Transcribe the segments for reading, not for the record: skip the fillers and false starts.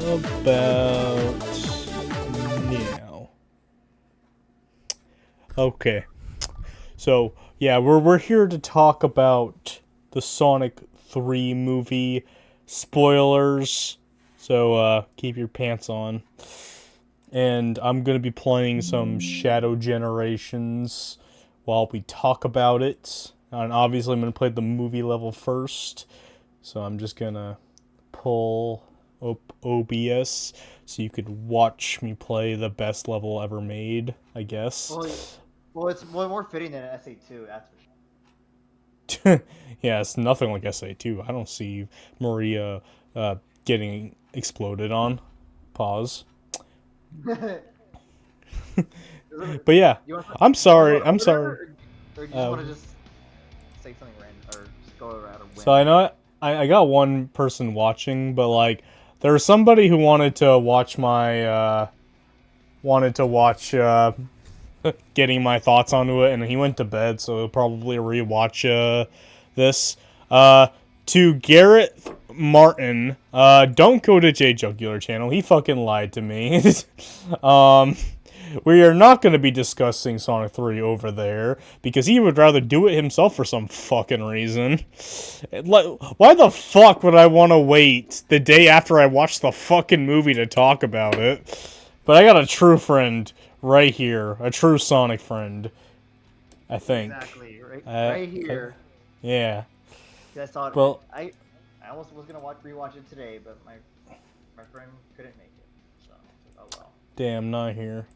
about now. Okay. So, yeah, we're here to talk about the Sonic 3 movie. Spoilers. So, keep your pants on. And I'm going to be playing some Shadow Generations while we talk about it. And obviously, I'm going to play the movie level first. So, I'm just going to pull up OBS so you could watch me play the best level ever made, I guess. Well, it's more fitting than an SA2, that's for Yeah, it's nothing like SA2. I don't see Maria getting exploded on. Pause. sure. But yeah, You want to I'm talk sorry. about I'm order, sorry. or you just want Uh, to just say something random, or just go around a so I whim? know I got one person watching, but like there was somebody who wanted to watch my wanted to watch getting my thoughts onto it, and he went to bed, so he'll probably rewatch this. Uh, to Garrett Martin, don't go to J Jugular channel. He fucking lied to me. um, we are not going to be discussing Sonic 3 over there because he would rather do it himself for some fucking reason. Why the fuck would I want to wait the day after I watch the fucking movie to talk about it? But I got a true friend right here, a true Sonic friend, I think. Exactly, right, Uh, right uh, here. yeah. I saw it. Well, I almost was gonna rewatch it today, but my friend couldn't make it, so oh well. damn, not here.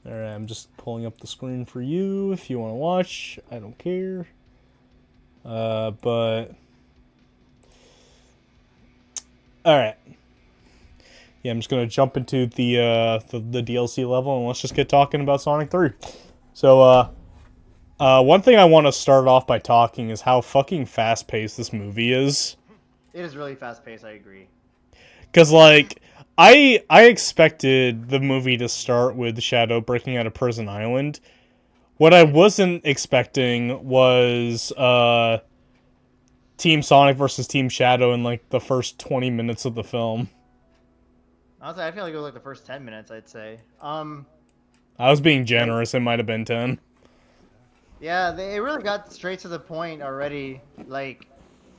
Alright, I'm just pulling up the screen for you if you want to watch. I don't care. But all right. Yeah, I'm just gonna jump into the DLC level and let's just get talking about Sonic 3. So, one thing I want to start off by talking is how fucking fast paced this movie is. It is really fast paced. I agree. Cause like I expected the movie to start with Shadow breaking out of Prison Island. What I wasn't expecting was Team Sonic versus Team Shadow in like the first 20 minutes of the film. Honestly, I feel like it was like the first 10 minutes. I'd say. I was being Like generous. It might have been 10. yeah, they really got straight to the point already. Like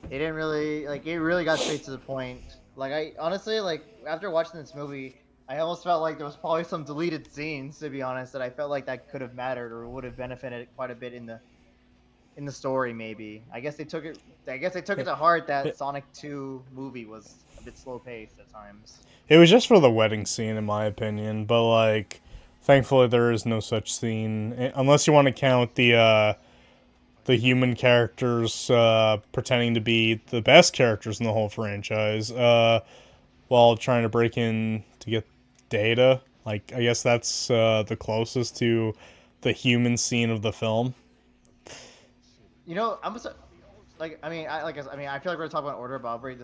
it didn't really like it really got straight to the point. Like I honestly like after watching this movie, I almost felt like there was probably some deleted scenes to be honest that I felt like that could have mattered or would have benefited quite a bit in the story maybe. I guess they took it to heart that Sonic 2 movie was a bit slow paced at times. It was just for the wedding scene, in my opinion. But like, thankfully, there is no such scene unless you want to count the human characters pretending to be the best characters in the whole franchise while trying to break in to get data. Like, I guess that's the closest to the human scene of the film. You know, like I mean I feel like we're talking about order, but I'll bring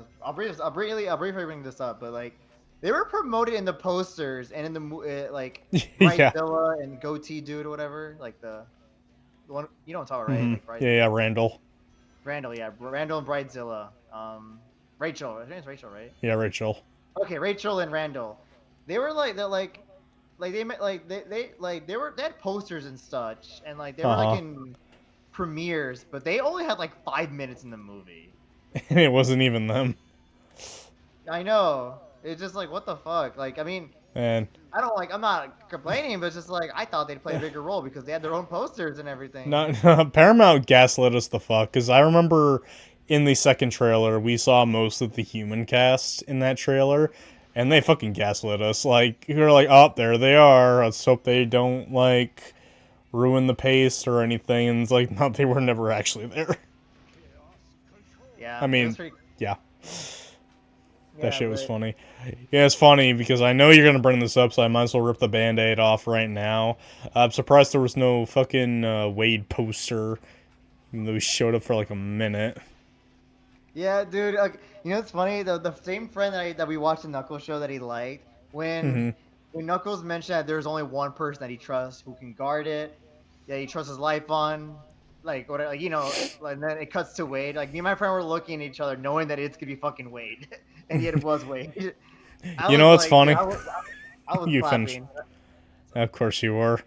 this up. But like they were promoted in the posters and in the like Yeah. Bridezilla and Goatee Dude or whatever, like the one you know what I'm talking about, right? Mm-hmm. Like Yeah, yeah, Randall. Randall, yeah, Randall and Bridezilla. Rachel, I think it's Rachel, right? Yeah, Rachel. Okay, Rachel and Randall. They were like they met like they had posters and such, and like they were like Uh huh. in premieres, but they only had like 5 minutes in the movie. And it wasn't even them. I know. It's just like what the fuck. Like I mean, And I don't like. I'm not complaining, but it's just like I thought they'd play a bigger role because they had their own posters and everything. not Paramount gaslit us the fuck because I remember in the second trailer we saw most of the human cast in that trailer, and they fucking gaslit us. Like we were like, oh, there they are. Let's hope they don't like ruin the pace or anything. And it's like, no, they were never actually there. I Yeah, it was mean, pretty. yeah, that Yeah, shit was but funny. Yeah, it's funny because I know you're gonna bring this up, so I might as well rip the band-aid off right now. I'm surprised there was no fucking Wade poster, even though he showed up for like a minute. yeah, dude. Like, you know, it's funny. The same friend that we watched the Knuckles show that he liked Mm-hmm. when Knuckles mentioned that there's only one person that he trusts who can guard it. Yeah, he trusts his life on. Like what? Like, you know, and then it cuts to Wade. Like me and my friend were looking at each other, knowing that it's gonna be fucking Wade, and yet it was Wade. I You was know what's like, dude, funny? I was You finish. clapping. Of course you were.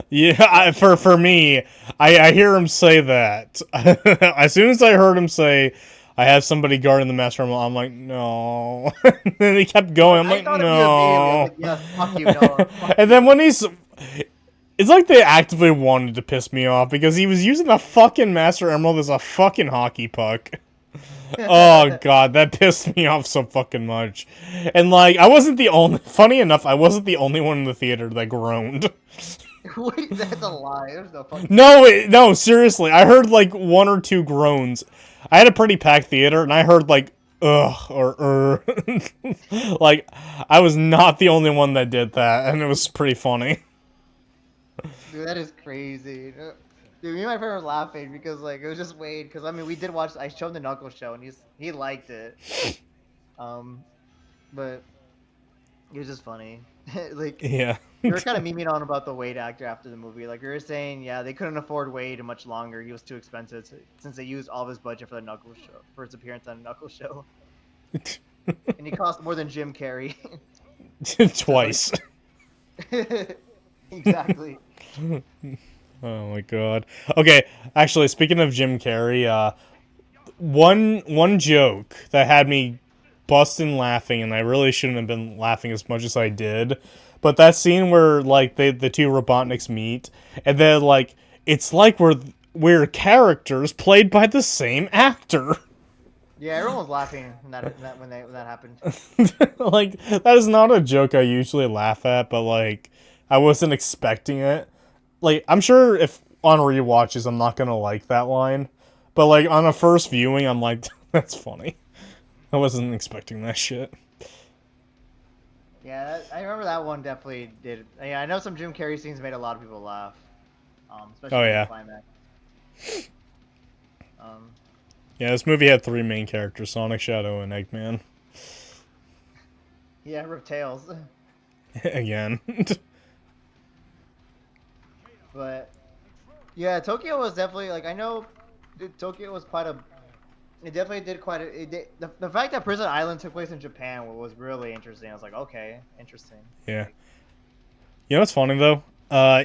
Yeah, for me, I hear him say that. As soon as I heard him say, "I have somebody guarding the master emerald," I'm like, no. And then he kept going. I'm I like, thought of you immediately. I was no. like, yes, fuck you, no, fuck And you. then when it's like they actively wanted to piss me off because he was using the fucking master emerald as a fucking hockey puck. Oh god, that pissed me off so fucking much. And like, I wasn't the only. Funny enough, I wasn't the only one in the theater that groaned. Wait, that's a lie. There's no fucking. No, seriously, I heard like one or two groans. I had a pretty packed theater, and I heard like ugh or like I was not the only one that did that, and it was pretty funny. Dude, that is crazy. Dude, me and my friend were laughing because like it was just Wade. Because I mean, we did watch. I showed him the Knuckles show, and he liked it. Um, but it was just funny. Like Yeah. we were kind of memeing on about the Wade actor after the movie. Like we were saying, yeah, they couldn't afford Wade much longer. He was too expensive since they used all of his budget for the Knuckles show for his appearance on the Knuckles show, and he cost more than Jim Carrey. Twice. Exactly. Oh my god. Okay, actually, speaking of Jim Carrey, one joke that had me busting laughing, and I really shouldn't have been laughing as much as I did, but that scene where like the two Robotniks meet, and then like it's like we're characters played by the same actor. Yeah, everyone was laughing when that happened. Like that is not a joke I usually laugh at, but like I wasn't expecting it. Like I'm sure if on rewatches I'm not gonna like that line, but like on a first viewing I'm like that's funny. I wasn't expecting that shit. Yeah, I remember that one definitely did. Yeah, I know some Jim Carrey scenes made a lot of people laugh, especially Oh in the yeah. climax. Um, Yeah, this movie had three main characters: Sonic, Shadow, and Eggman. yeah, Rip Tails. Again. But yeah, Tokyo was definitely like I know Tokyo was quite a. It definitely did quite a. The fact that Prison Island took place in Japan was really interesting. I was like, okay, interesting. Yeah. You know what's funny though?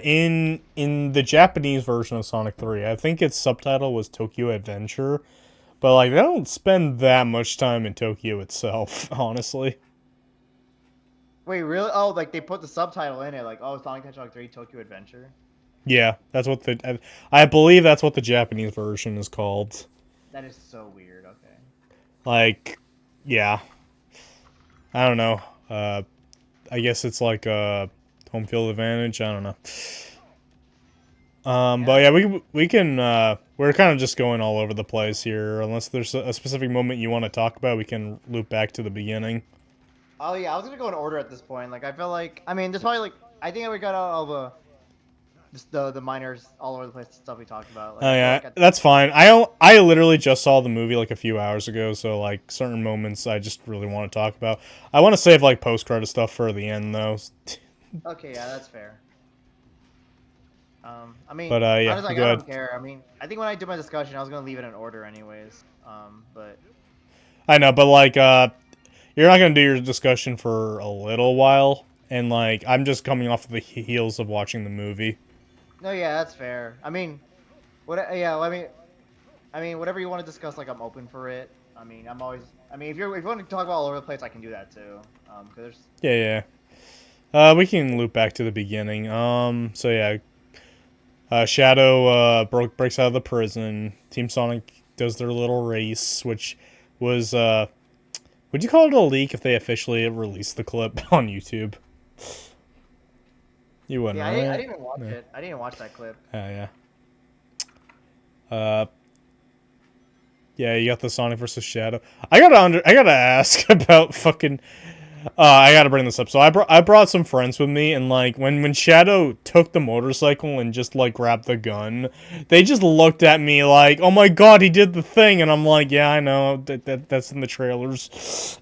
In the Japanese version of Sonic 3, I think its subtitle was Tokyo Adventure, but like they don't spend that much time in Tokyo itself, honestly. Wait, really? Oh, like they put the subtitle in it, like oh, Sonic the Hedgehog 3 Tokyo Adventure. Yeah, that's what I believe that's what the Japanese version is called. That is so weird. Okay. Like, yeah, I don't know. I guess it's like a home field advantage. I don't know. But yeah, we can. We're kind of just going all over the place here. Unless there's a specific moment you want to talk about, we can loop back to the beginning. Oh yeah, I was gonna go in order at this point. Like I feel like I mean, there's probably like I think we got all the minors all over the place stuff we talked about. Like, Oh I feel yeah, like that's fine. I literally just saw the movie like a few hours ago, so like certain moments I just really want to talk about. I want to save like post credit stuff for the end though. okay, yeah, that's fair. I mean, But yeah, honestly, like, go I ahead. don't care. I mean, I think when I do my discussion, I was gonna leave it in order anyways. But I know, but like you're not gonna do your discussion for a little while, and like I'm just coming off of the heels of watching the movie. no, yeah, that's fair. I mean, what? Yeah, I mean, whatever you want to discuss, like I'm open for it. I mean, I'm always. I mean, if you want to talk about all over the place, I can do that too. Because there's. Yeah, we can loop back to the beginning. So yeah, Shadow breaks out of the prison. Team Sonic does their little race, which was would you call it a leak if they officially released the clip on YouTube? You wouldn't, Yeah, right? I didn't even watch it. I didn't watch that clip. Yeah. Uh, yeah, you got the Sonic versus Shadow. I gotta ask about fucking. I gotta bring this up. So I brought some friends with me, and like when Shadow took the motorcycle and just like grabbed the gun, they just looked at me like, "Oh my god, he did the thing!" And I'm like, "Yeah, I know that's in the trailers."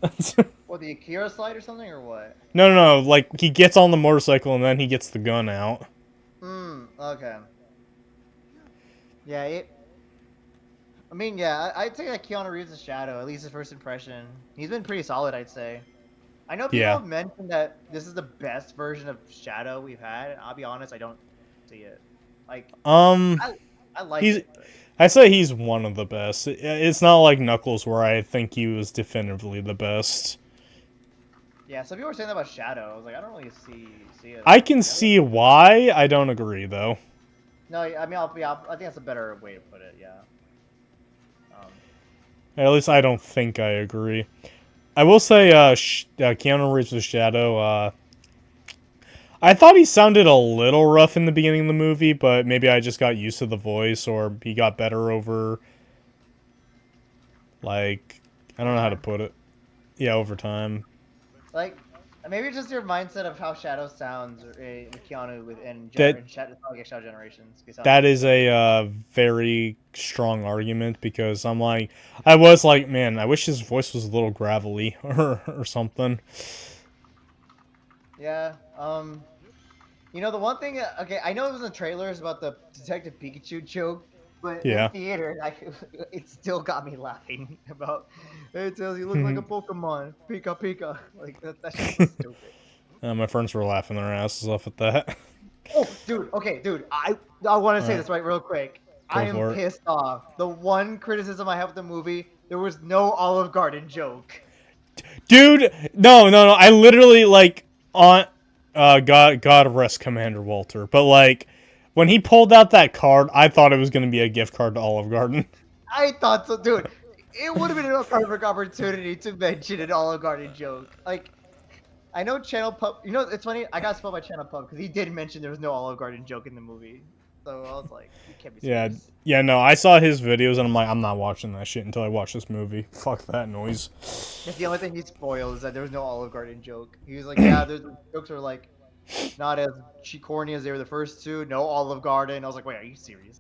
What, the Akira slide or something or what? No. Like he gets on the motorcycle and then he gets the gun out. Okay. Yeah, I mean, yeah, I'd say that Keanu Reeves' Shadow, at least his first impression. He's been pretty solid, I'd say. I know people Yeah. have mentioned that this is the best version of Shadow we've had. I'll be honest, I don't see it. Like, Um, I I like he's it, but I say he's one of the best. It's not like Knuckles where I think he was definitively the best. yeah. Some people were saying that about Shadow. I was like, I don't really see it I as can together. see why. I don't agree though. No, I mean, I think that's a better way to put it. Yeah. Um, At least I don't think I agree. I will say, Keanu Reeves' Shadow. I thought he sounded a little rough in the beginning of the movie, but maybe I just got used to the voice, or he got better over, like, I don't know how to time. put it. Yeah, over time. Like, maybe just your mindset of how Shadow sounds with Keanu That Shadow Generations. It sounds that like is it. a very strong argument because I was like, man, I wish his voice was a little gravelly or something. Yeah. You know, the one thing, okay, I know it was in the trailers about the Detective Pikachu joke, but in Yeah. theater, it still got me laughing about. It tells you look like a Pokemon, Pika Pika. Like that shit's so stupid. My friends were laughing their asses off at that. Oh, dude. Okay, dude. I want to say Alright, this right real quick. I go am for it. pissed off. The one criticism I have of the movie, there was no Olive Garden joke. Dude, no. I literally on God rest Commander Walter. But when he pulled out that card, I thought it was gonna be a gift card to Olive Garden. I thought so, dude. It would have been a perfect opportunity to mention an Olive Garden joke. Like, I know Channel Pup. You know, it's funny. I got spoiled by Channel Pup because he did mention there was no Olive Garden joke in the movie. So I was like, you can't be Yeah, serious. yeah, no, I saw his videos and I'm like, I'm not watching that shit until I watch this movie. Fuck that noise. That's the only thing he spoiled is that there was no Olive Garden joke. He was like, yeah, there's the jokes are like not as corny as they were the first two. No Olive Garden. I was like, wait, are you serious?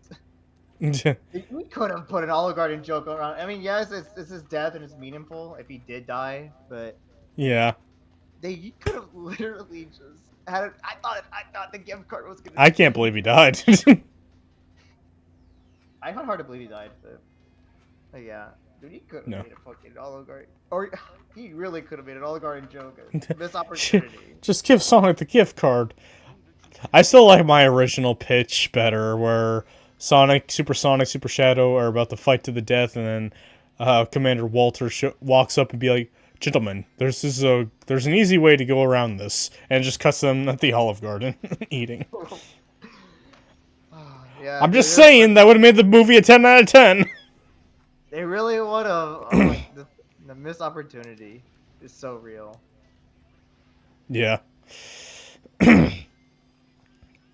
We could have put an Olive Garden joke around. I mean, yes, it's his death and it's meaningful if he did die, but Yeah, they could have literally just had it. I thought the gift card was gonna I can't be. believe he died. I found hard to believe he died, but yeah, dude, he could have No. made a fucking Olive Garden, or he really could have made an Olive Garden joke. Missed opportunity. Just give Sonic the gift card. I still like my original pitch better, where Sonic, Super Shadow are about to fight to the death, and then Commander Walter walks up and be like, "Gentlemen, there's an easy way to go around this," and just cuts them at the Olive Garden eating. Yeah, I'm dude, just saying that would have made the movie a 10 out of 10. they really would have. Oh my, the missed opportunity is so real. Yeah.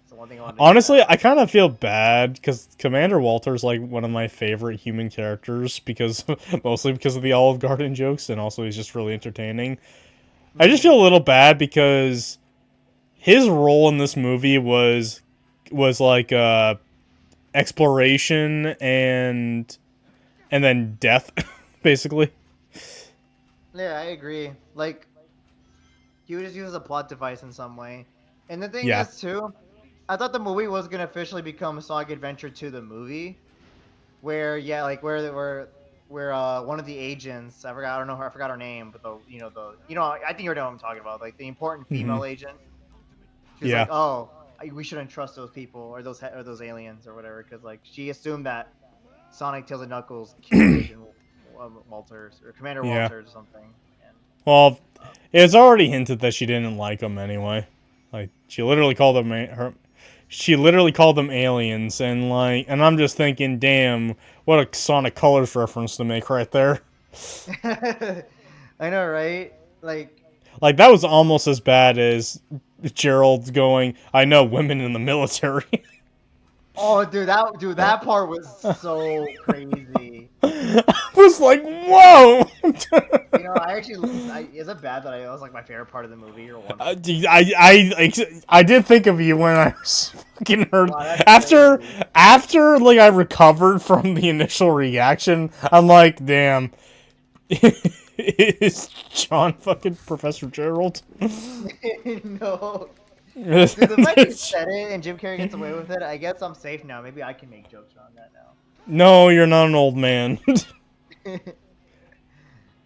So one thing I wanted to get Honestly, at. I kind of feel bad because Commander Walter's like one of my favorite human characters because mostly because of the Olive Garden jokes and also he's just really entertaining. I just feel a little bad because his role in this movie was like exploration and then death basically. Yeah, I agree. Like, he was just used as a plot device in some way. And the thing Yeah. is, too, I thought the movie was gonna officially become Sonic Adventure 2 the movie, where yeah, like where one of the agents, I don't know her, I forgot her name, but I think you know what I'm talking about, like the important Hmm. female agent. She's Yeah. like, oh, we shouldn't trust those people or those aliens or whatever, because like she assumed that Sonic, Tails, and Knuckles killed Agent Walters or Commander Yeah. Walters or something. And Well, it's already hinted that she didn't like him anyway. Like she literally called them she literally called them aliens, and I'm just thinking, damn, what a Sonic Colors reference to make right there. I know, right? Like, Like that was almost as bad as Gerald going, "I know women in the military." oh, that part was so crazy. I was like, "Whoa!" You know, is it bad that I that was like my favorite part of the movie or one? Dude, I did think of you when I fucking heard Wow, that's after crazy. after like I recovered from the initial reaction. I'm like, damn, is John fucking Professor Gerald? No. Dude, the fact you said it and Jim Carrey gets away with it, I guess I'm safe now. Maybe I can make jokes around that No, you're not an old man. now.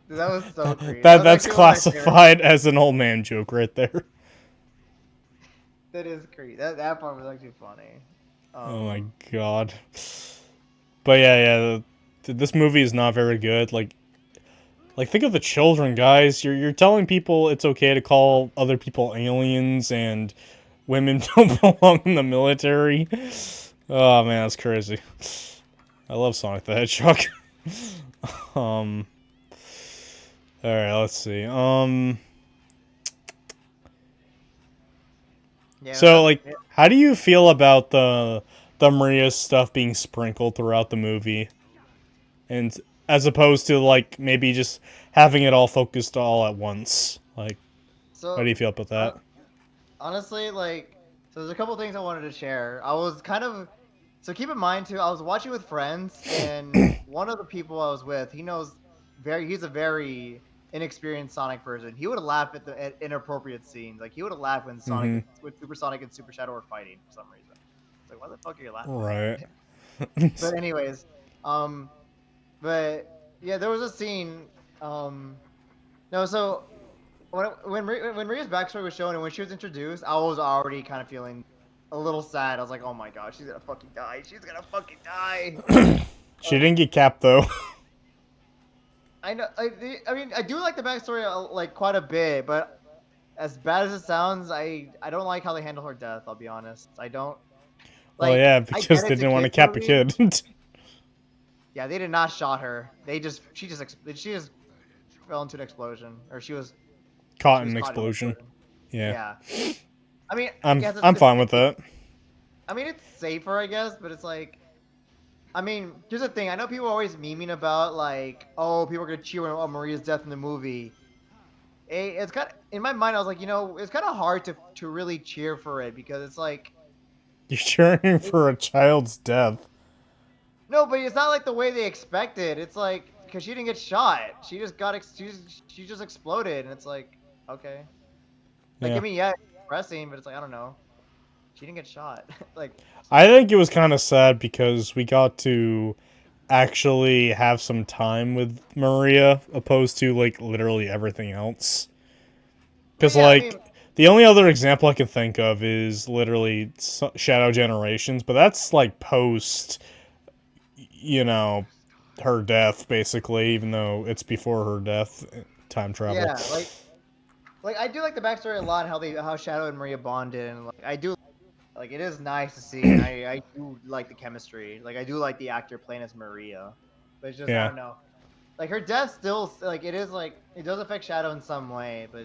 That was so great. That That was that's actually one of my favorite. classified as an old man joke right there. That is great. That part was actually funny. Oh my god. But yeah, this movie is not very good. Like think of the children, guys. You're telling people it's okay to call other people aliens and women don't belong in the military. Oh man, that's crazy. I love Sonic the Hedgehog. All right, let's see. Yeah. So like, how do you feel about the Maria stuff being sprinkled throughout the movie, and as opposed to like maybe just having it all focused all at once? Like, So how do you feel about that? honestly, like, so there's a couple things I wanted to share. I was kind of so keep in mind too. I was watching with friends, and one of the people I was with, he's a very inexperienced Sonic person. He would laugh at inappropriate scenes. Like he would laugh when when Super Sonic and Super Shadow were fighting for some reason. It's like, why the fuck are you laughing? Right. But anyways, um, but yeah, there was a scene. No, so when Maria's backstory was shown and when she was introduced, I was already kind of feeling a little sad. I was like, oh my god, she's gonna fucking die. She's gonna fucking die. She didn't get capped though. I know. I mean, I do like the backstory like quite a bit, but as bad as it sounds, I don't like how they handle her death. I'll be honest. I don't. Well, Like, yeah, I because get they it's a didn't want to kids cap a movie. kid. Yeah, they did not shot her. She just fell into an explosion, or Caught she was in an caught in an explosion. Yeah. Yeah. I mean, I I'm guess I'm fine with that. I mean, it's safer, I guess, but it's like, I mean, here's the thing. I know people are always memeing about like, oh, people are gonna cheer on Maria's death in the movie. It's kind of in my mind. I was like, it's kind of hard to really cheer for it because it's like, You're cheering for a child's death. no, but it's not like the way they expected. It's like because she didn't get shot. She just she just exploded, and it's like, okay. Like, Yeah. I mean, yeah, it's depressing, but it's like I don't know. She didn't get shot. Like, I think it was kind of sad because we got to actually have some time with Maria opposed to like literally everything else. Because yeah, I like mean, the only other example I can think of is literally Shadow Generations, but that's like post, you know, her death basically, even though it's before her death. Time travel. yeah, like I do like the backstory a lot. How Shadow and Maria bonded, and like I do like it is nice to see. And I do like the chemistry. Like I do like the actor playing as Maria, but it's just I Yeah. don't know. Like her death still like it is like it does affect Shadow in some way, but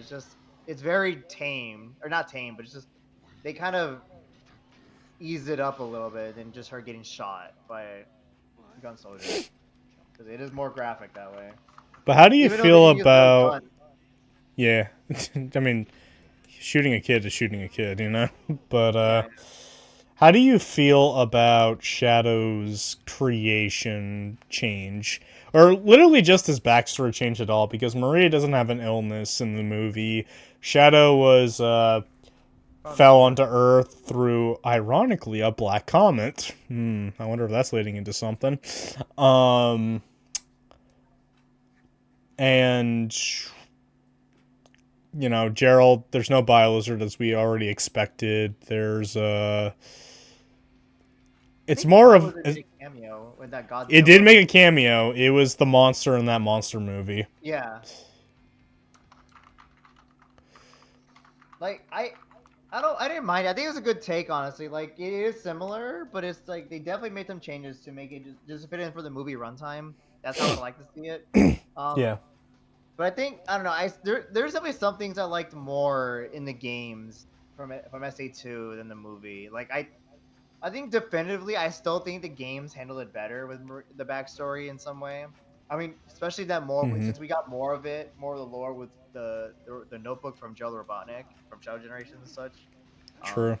it's very tame or not tame, but it's just they kind of ease it up a little bit than just her getting shot by a gun soldier because it is more graphic that way. But how do you Even though feel they use no about? gun. Yeah, I mean, shooting a kid is shooting a kid, you know. But Yeah, how do you feel about Shadow's creation change? Or literally just his backstory change at all? Because Maria doesn't have an illness in the movie. Shadow was fell onto Earth through, ironically, a black comet. I wonder if that's leading into something. And you know, Gerald, there's no Biolizard as we already expected. There's it's more of a cameo with that Godzilla. it did make a cameo. It was the monster in that monster movie. Yeah. Like I didn't mind. I think it was a good take, honestly. Like it is similar, but it's like they definitely made some changes to make it just fit in for the movie runtime. That's how I like to see it. Yeah. But I think I don't know. There's definitely some things I liked more in the games from SA2 than the movie. Like I think definitively, I still think the games handle it better with the backstory in some way. I mean, especially that more since we got more of the lore with the notebook from Joe Robotnik from Shadow Generations and such. True.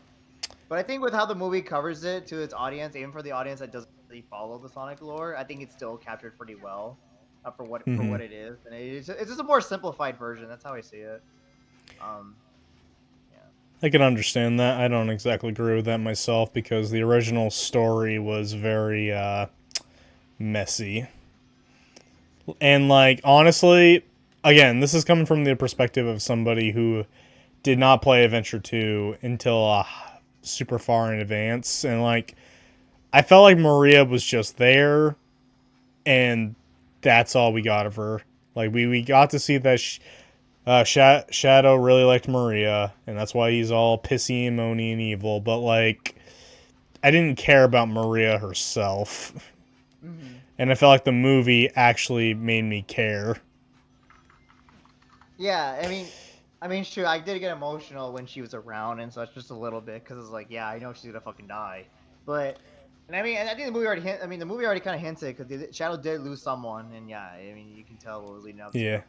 But I think with how the movie covers it to its audience, even for the audience that doesn't really follow the Sonic lore, I think it's still captured pretty well for what it is, and it's just a more simplified version. That's how I see it. I can understand that. I don't exactly agree with that myself because the original story was very messy. And like honestly, again, this is coming from the perspective of somebody who did not play Adventure 2 until super far in advance, and like I felt like Maria was just there, and that's all we got of her. Like we got to see that Shadow really liked Maria, and that's why he's all pissy and moany and evil. But like, I didn't care about Maria herself, Hmm. and I felt like the movie actually made me care. Yeah, I mean, sure, I did get emotional when she was around and such, just a little bit, because it's like, yeah, I know she's gonna fucking die, but, and I mean, and I think the movie already the movie already kind of hinted, because Shadow did lose someone, and yeah, I mean, you can tell what was leading up to. Yeah,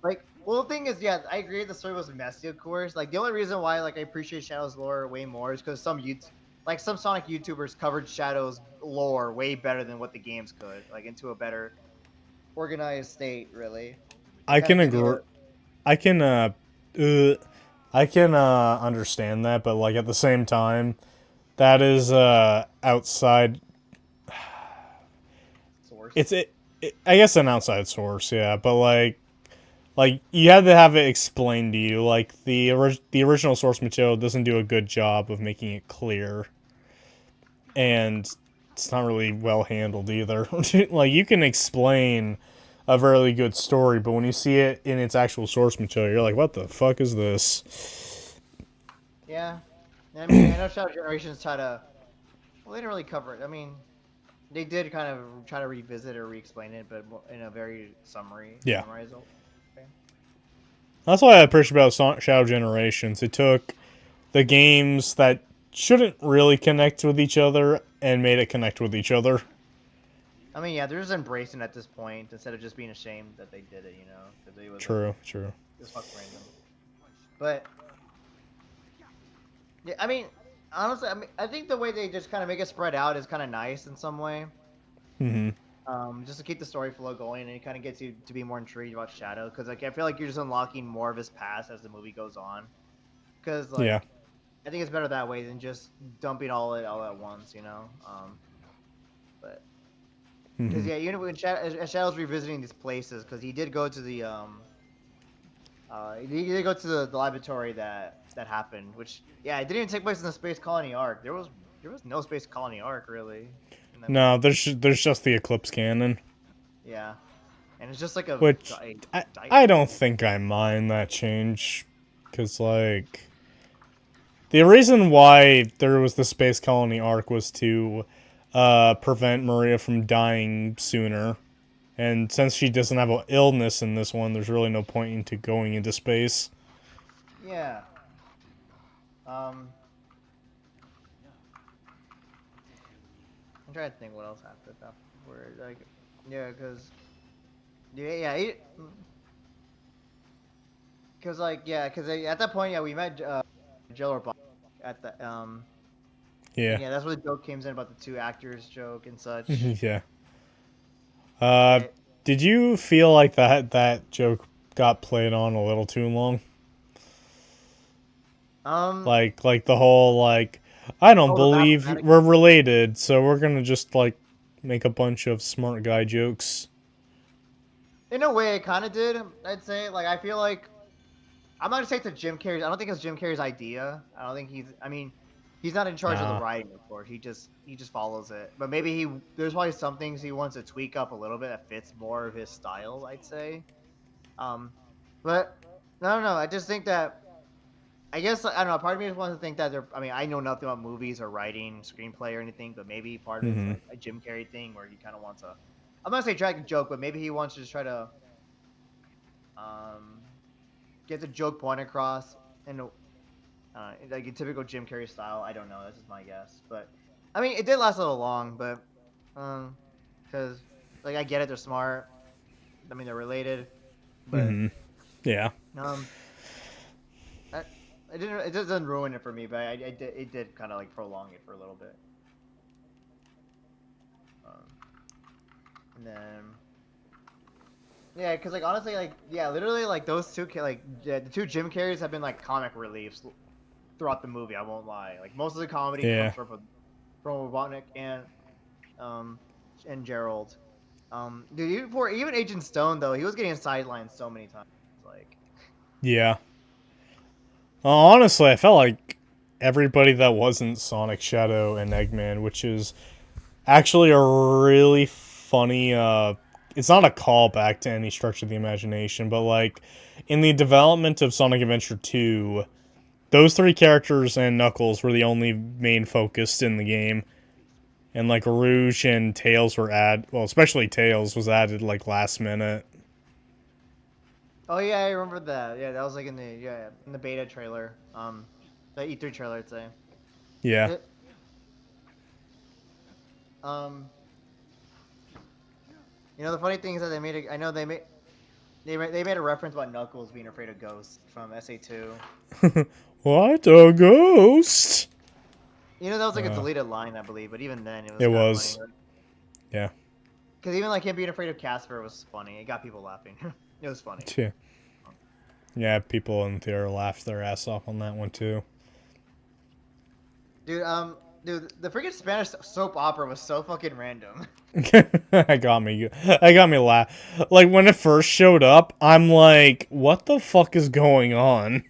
Like, well, the thing is, yeah, I agree the story was messy, of course. Like, the only reason why, like, I appreciate Shadow's lore way more is because some Sonic YouTubers covered Shadow's lore way better than what the games could, like, into a better organized state, really. It I kind of can gave you agree. I can uh I can understand that, but like at the same time, that is outside. a source. I guess an outside source, yeah. But like you had to have it explained to you. Like the original source material doesn't do a good job of making it clear, and it's not really well handled either. Like you can explain a really good story, but when you see it in its actual source material, you're like, what the fuck is this? Yeah. I mean, I know Shadow Generations try to. Well, they didn't really cover it. I mean, they did kind of try to revisit or re-explain it, but in a very Yeah. summarized way. That's why I appreciate about Shadow Generations. It took the games that shouldn't really connect with each other and made it connect with each other. I mean, yeah, they're just embracing at this point instead of just being ashamed that they did it, because it was True, true. it was fucking random. But yeah, I mean, honestly, I think the way they just kind of make it spread out is kind of nice in some way. Hmm. Just to keep the story flow going, and it kind of gets you to be more intrigued about Shadow, because like I feel like you're just unlocking more of his past as the movie goes on. Because Yeah. like I think it's better that way than just dumping all at once, But because Hmm. yeah, when Shadow's revisiting these places, because he did go to he did go to the laboratory that happened, which yeah, it didn't even take place in the space colony arc. There was no space colony arc really in that No, movie. there's just the Eclipse Cannon, Yeah, and it's just like a which I don't think I mind that change, because like the reason why there was the space colony arc was to prevent Maria from dying sooner. And since she doesn't have an illness in this one, there's really no point into going into space. Yeah. Um, I'm trying to think what else happened after, like, yeah, because at that point, yeah, we met Jill or Bob at the and Yeah. yeah, that's where the joke came in about the two actors joke and such. Yeah. Uh, But did you feel like that joke got played on a little too long? um, Like the whole like, I don't oh, the believe mathematics. we're related, so we're gonna just like make a bunch of smart guy jokes. In a way, it kind of did. I'd say, like, I feel like I'm not gonna say it's a Jim Carrey's. I don't think it's Jim Carrey's idea. I don't think he's. I mean, he's not in charge of the Nah. writing, of course. He just follows it. But maybe there's probably some things he wants to tweak up a little bit that fits more of his style. I'd say. Um, but I don't know. I just think that. I guess I don't know. Part of me just wants to think that they're. I mean, I know nothing about movies or writing, screenplay or anything, but maybe part of it's Mm-hmm. like a Jim Carrey thing where he kind of wants to. I'm not gonna say drag a joke, but maybe he wants to just try to um get the joke point across in like a typical Jim Carrey style. I don't know. That's just my guess. But I mean, it did last a little long, but because like I get it, they're smart. I mean, they're related, but Mm-hmm. Yeah. um, I, it didn't. It doesn't ruin it for me, but it did kind of like prolong it for a little bit. Um, and then yeah, because like honestly, like yeah, literally like those two, yeah, the two Jim Carreys have been like comic reliefs throughout the movie. I won't lie. Like most of the comedy Yeah. comes from Robotnik um and Gerald. Dude, even Agent Stone though, he was getting sidelined so many times. Yeah. Honestly, I felt like everybody that wasn't Sonic, Shadow, and Eggman, which is actually a really funny. It's not a callback to any stretch of the imagination, but like in the development of Sonic Adventure 2, those three characters and Knuckles were the only main focus in the game. And like Rouge and Tails were well, especially Tails was added like last minute. Oh yeah, I remember that. Yeah, that was like in the beta trailer. The E3 trailer, I'd say. Yeah. It, um, the funny thing is that I know they made a reference about Knuckles being afraid of ghosts from SA2. What a ghost! That was like a Uh, deleted line, I believe, but even then, it was it kind of funny. was. Yeah. Because even like him being afraid of Casper was funny. It got people laughing. It was funny. Yeah. Yeah, people in theater laughed their ass off on that one too. Dude, the freaking Spanish soap opera was so fucking random. I got me. I got me laugh. Like when it first showed up, I'm like, "What the fuck is going on?"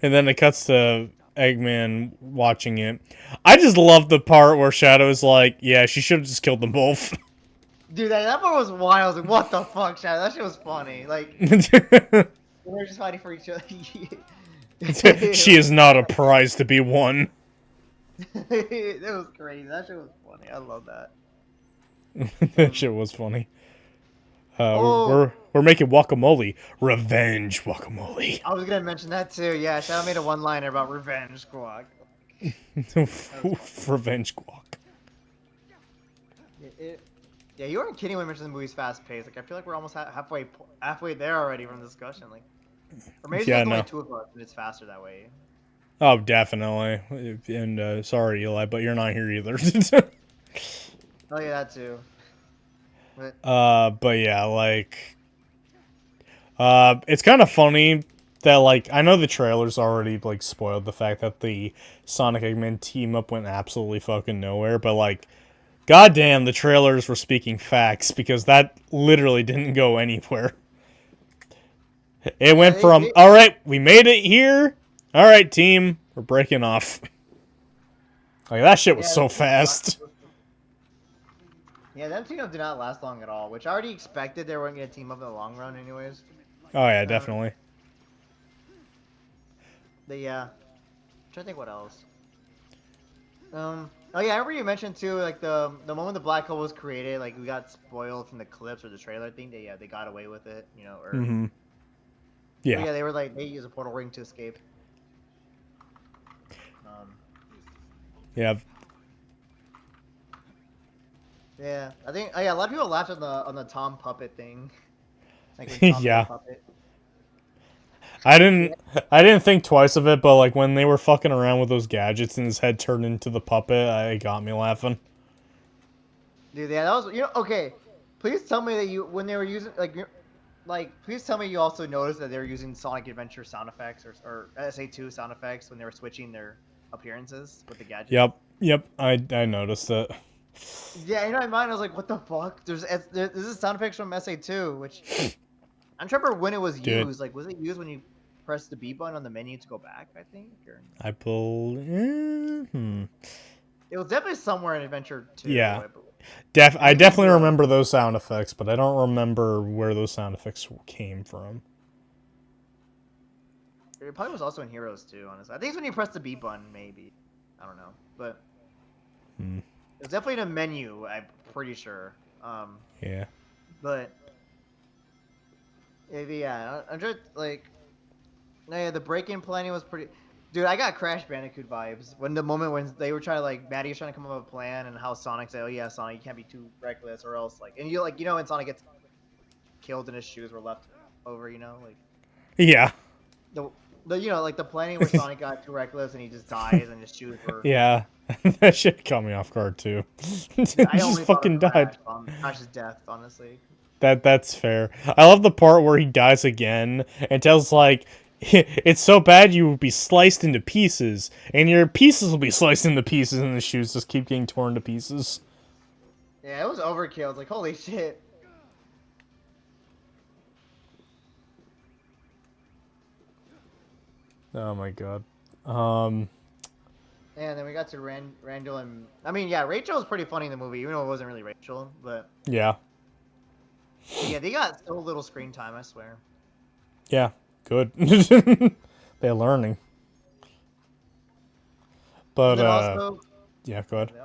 And then it cuts to Eggman watching it. I just love the part where Shadow's like, "Yeah, she should have just killed them both." Dude, that part was wild. I was like, what the fuck, Shadow? That shit was funny. Like, they were just fighting for each other. She is not a prize to be won. It was crazy. That shit was funny. I love that. That shit was funny. Oh, We're making guacamole. Revenge guacamole. I was gonna mention that too. Yeah, Shadow made a one-liner about revenge squad. Revenge guac. Yeah, you weren't kidding when you mentioned the movie's fast-paced. Like, I feel like we're almost halfway there already from the discussion. Like, or maybe it's Yeah, like only no. two of us, and it's faster that way. Oh, definitely. And sorry, Eli, but you're not here either. Oh yeah, that too. But But yeah, like, it's kind of funny that like I know the trailers already like spoiled the fact that the Sonic Eggman team up went absolutely fucking nowhere, but like, goddamn, the trailers were speaking facts because that literally didn't go anywhere. It yeah, went from all right, we made it here. All right, team, we're breaking off. Like that shit was yeah, so fast. yeah, them team up did not last long at all, which I already expected they weren't gonna team up in the long run, anyways. Oh yeah, Um, definitely. I'm trying to think what else. Oh yeah, I remember you mentioned too, like the moment the black hole was created, like we got spoiled from the clips or the trailer thing. They got away with it, or Mm-hmm. but Yeah. yeah, they were like they used a portal ring to escape. Um, Yeah. yeah, I think yeah, a lot of people laughed on the Tom puppet thing, like when Tom did a Yeah. puppet. I Yeah, didn't I didn't think twice of it, but like when they were fucking around with those gadgets and his head turned into the puppet, it got me laughing. dude, yeah, that was okay. Please tell me that when they were using please tell me you also noticed that they were using Sonic Adventure sound effects or SA2 sound effects when they were switching their appearances with the gadgets. Yep. Yep. I noticed it. Yeah, in my mind, I was like, "What the fuck?" This is sound effects from SA2, which I'm trying to remember when it was Dude, used. Like, was it used when you press the B button on the menu to go back? I think, or I believe. it was definitely somewhere in Adventure 2. Yeah. I believe. I Maybe definitely Zero. remember those sound effects, but I don't remember where those sound effects came from. It probably was also in Heroes too. Honestly, I think it's when you press the B button. Maybe I don't know, but Hmm. it was definitely in a menu. I'm pretty sure. Yeah. But yeah, I'm just like, no, yeah, the break-in planning was pretty. Dude, I got Crash Bandicoot vibes when the moment when they were trying to Maddie was trying to come up with a plan and how Sonic said, "Oh yeah, Sonic, you can't be too reckless or else and when Sonic gets killed and his shoes were left over, Yeah. the like the planning where Sonic got too reckless and he just dies and his shoes were. Yeah. That shit caught me off guard too. He Dude, I just only thought of fucking died. Crash's death, honestly. That's fair. I love the part where he dies again and tells like it's so bad you will be sliced into pieces, and your pieces will be sliced into pieces, and the shoes just keep getting torn to pieces. Yeah, it was overkill. It's like holy shit. Oh my god. And then we got to Randall and I mean, yeah, Rachel was pretty funny in the movie, even though it wasn't really Rachel. But Yeah. yeah, they got so little screen time. I swear. Yeah. Good. They're learning. And But then also, yeah, go ahead. they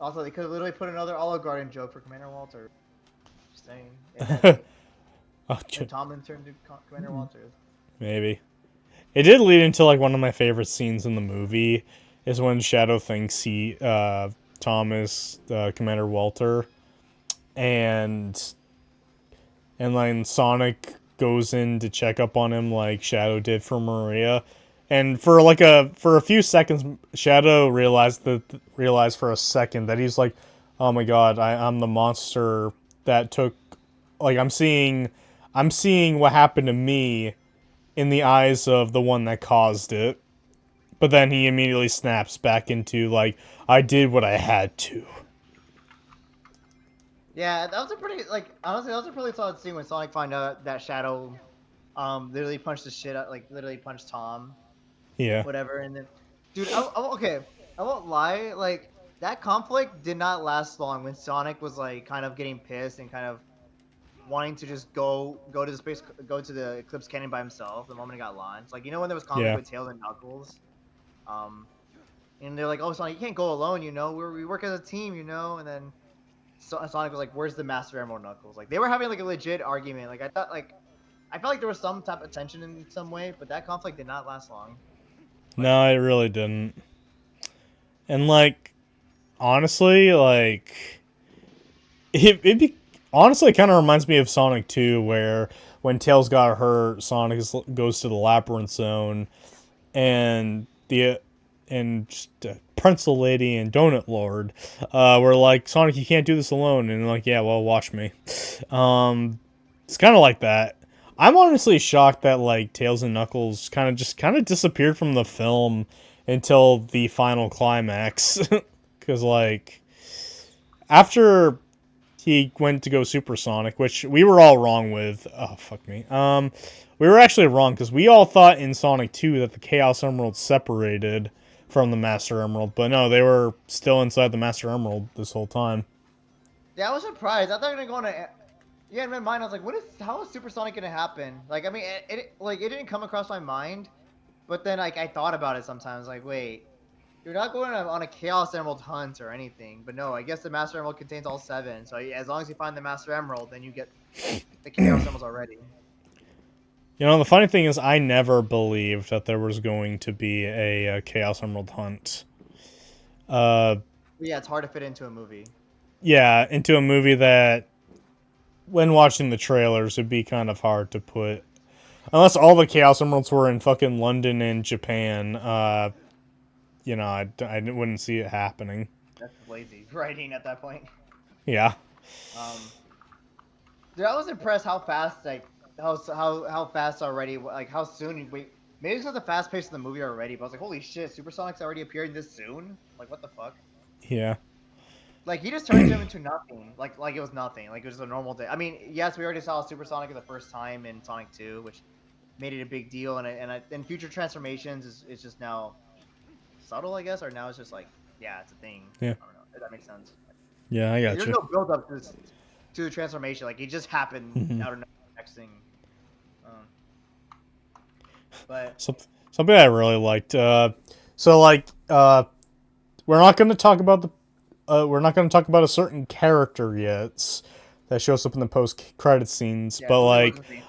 also they could have literally put another Olive Garden joke for Commander Walter. Just saying. Oh, And Tomlin turned to Commander Walter. maybe. It did lead into like one of my favorite scenes in the movie is when Shadow thinks he Thomas Commander Walter and then Sonic goes in to check up on him like Shadow did for Maria. And for a few seconds Shadow realized for a second that he's like, "Oh my god, I'm the monster that took like I'm seeing what happened to me in the eyes of the one that caused it." But then he immediately snaps back into like, I did what I had to. Yeah, that was a pretty honestly that was a pretty solid scene when Sonic found out that Shadow, literally punched the shit out literally punched Tom, Yeah. whatever, and then, dude, okay, I won't lie, like that conflict did not last long when Sonic was like kind of getting pissed and kind of wanting to just go to the Eclipse Canyon by himself the moment he got launched. Like, you know, when there was conflict Yeah. with Tails and Knuckles, um, and they're like, "Oh, Sonic, you can't go alone. You know, we work as a team. You know." And then Sonic was like, "Where's the Master Emerald, Knuckles?" Like they were having like a legit argument. Like I felt like there was some type of tension in some way, but that conflict did not last long. No, it really didn't. And like honestly, like honestly kind of reminds me of Sonic 2 where when Tails got hurt, Sonic goes to the Labyrinth Zone and Pretzel Lady and Donut Lord were like, Sonic, you can't do this alone. And like, yeah, well, watch me. It's kind of like that. I'm honestly shocked that like Tails and Knuckles kind of disappeared from the film until the final climax, because like after he went to go supersonic, which we were all wrong with. Oh fuck me. We were actually wrong because we all thought in Sonic 2 that the Chaos Emerald separated from the Master Emerald, but no, they were still inside the Master Emerald this whole time. Yeah, I was surprised. I thought they were gonna go on a. Yeah, in my mind, I was like, how is Supersonic gonna happen? Like, I mean, it didn't come across my mind, but then like I thought about it sometimes. Like, wait, you're not going on a Chaos Emerald hunt or anything, but no, I guess the Master Emerald contains all 7. So as long as you find the Master Emerald, then you get the Chaos Emeralds already. You know, the funny thing is, I never believed that there was going to be a Chaos Emerald hunt. But yeah, it's hard to fit into a movie. Yeah, into a movie that, when watching the trailers, would be kind of hard to put. Unless all the Chaos Emeralds were in fucking London and Japan, you know, I wouldn't see it happening. That's lazy writing at that point. Yeah. Dude, I was impressed how fast, like, how fast already, like, how soon we. Maybe it's not the fast pace of the movie already, but I was like, holy shit, Supersonic's already appearing this soon? Like, what the fuck? Yeah. Like, he just turned him into nothing. Like it was nothing. Like, it was a normal day. I mean, yes, we already saw Supersonic for the first time in Sonic 2, which made it a big deal, and future transformations is just now subtle, I guess, or now it's just like, yeah, it's a thing. Yeah. I don't know if that makes sense. Yeah, I got There's you. no build up to the transformation. Like, it just happened Mhm. out of nowhere, next thing. But Something I really liked. So like, we're not going to talk about a certain character yet that shows up in the post-credit scenes, yeah, but Julie like, wasn't saying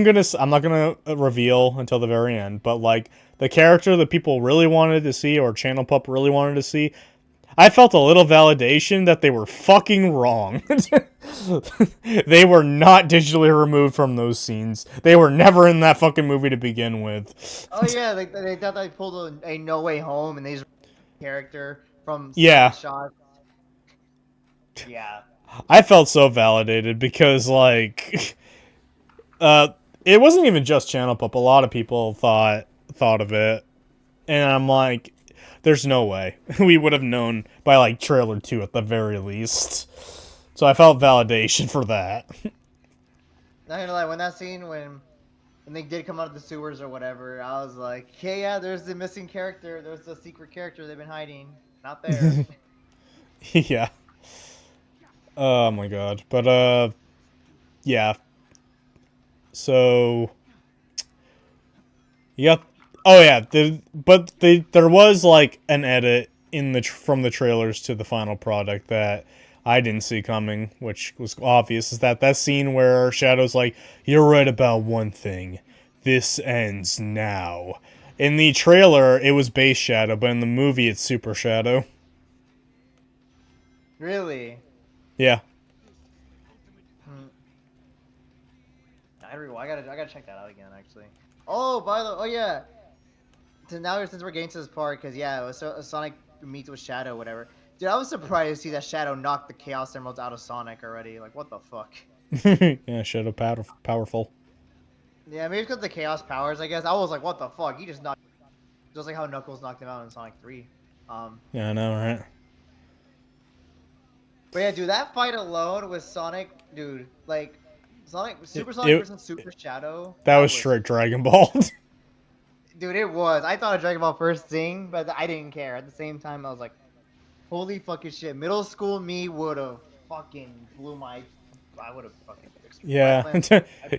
anything. I'm not gonna reveal until the very end, but like the character that people really wanted to see or Channel Pup really wanted to see, I felt a little validation that they were fucking wrong. They were not digitally removed from those scenes. They were never in that fucking movie to begin with. Oh yeah, they thought they pulled a No Way Home, and these character from Yeah. Shot. Yeah. I felt so validated because like it wasn't even just Channel Pup. A lot of people thought of it. And I'm like, there's no way. We would have known by like trailer 2 at the very least. So I felt validation for that. Not gonna lie, when that scene when and they did come out of the sewers or whatever, I was like, okay, yeah, there's the missing character. There's the secret character they've been hiding. Not there. Yeah. Oh my god. But yeah. So yep. Oh yeah. There was like an edit in the from the trailers to the final product that I didn't see coming, which was obvious. Is that scene where Shadow's like, "You're right about one thing. This ends now." In the trailer, it was base Shadow, but in the movie, it's Super Shadow. Really? Yeah. Hmm. I gotta check that out again, actually. Oh, oh yeah. So now since we're getting to this part, because yeah, it was Sonic meets with Shadow, whatever. Dude, I was surprised to see that Shadow knocked the Chaos Emeralds out of Sonic already. Like, what the fuck? Yeah, Shadow powerful. Yeah, maybe because the Chaos powers, I guess. I was like, what the fuck? He just knocked, just like how Knuckles knocked him out in Sonic 3. Yeah, I know, right? But yeah, dude, that fight alone with Sonic, dude, like Super Sonic It versus Super Shadow, that was straight Dragon Ball. dude, it was. I thought of Dragon Ball first thing, but I didn't care. At the same time, I was like, holy fucking shit. Middle school me would have fucking blew my. I would have fucking fixed my Yeah. plans.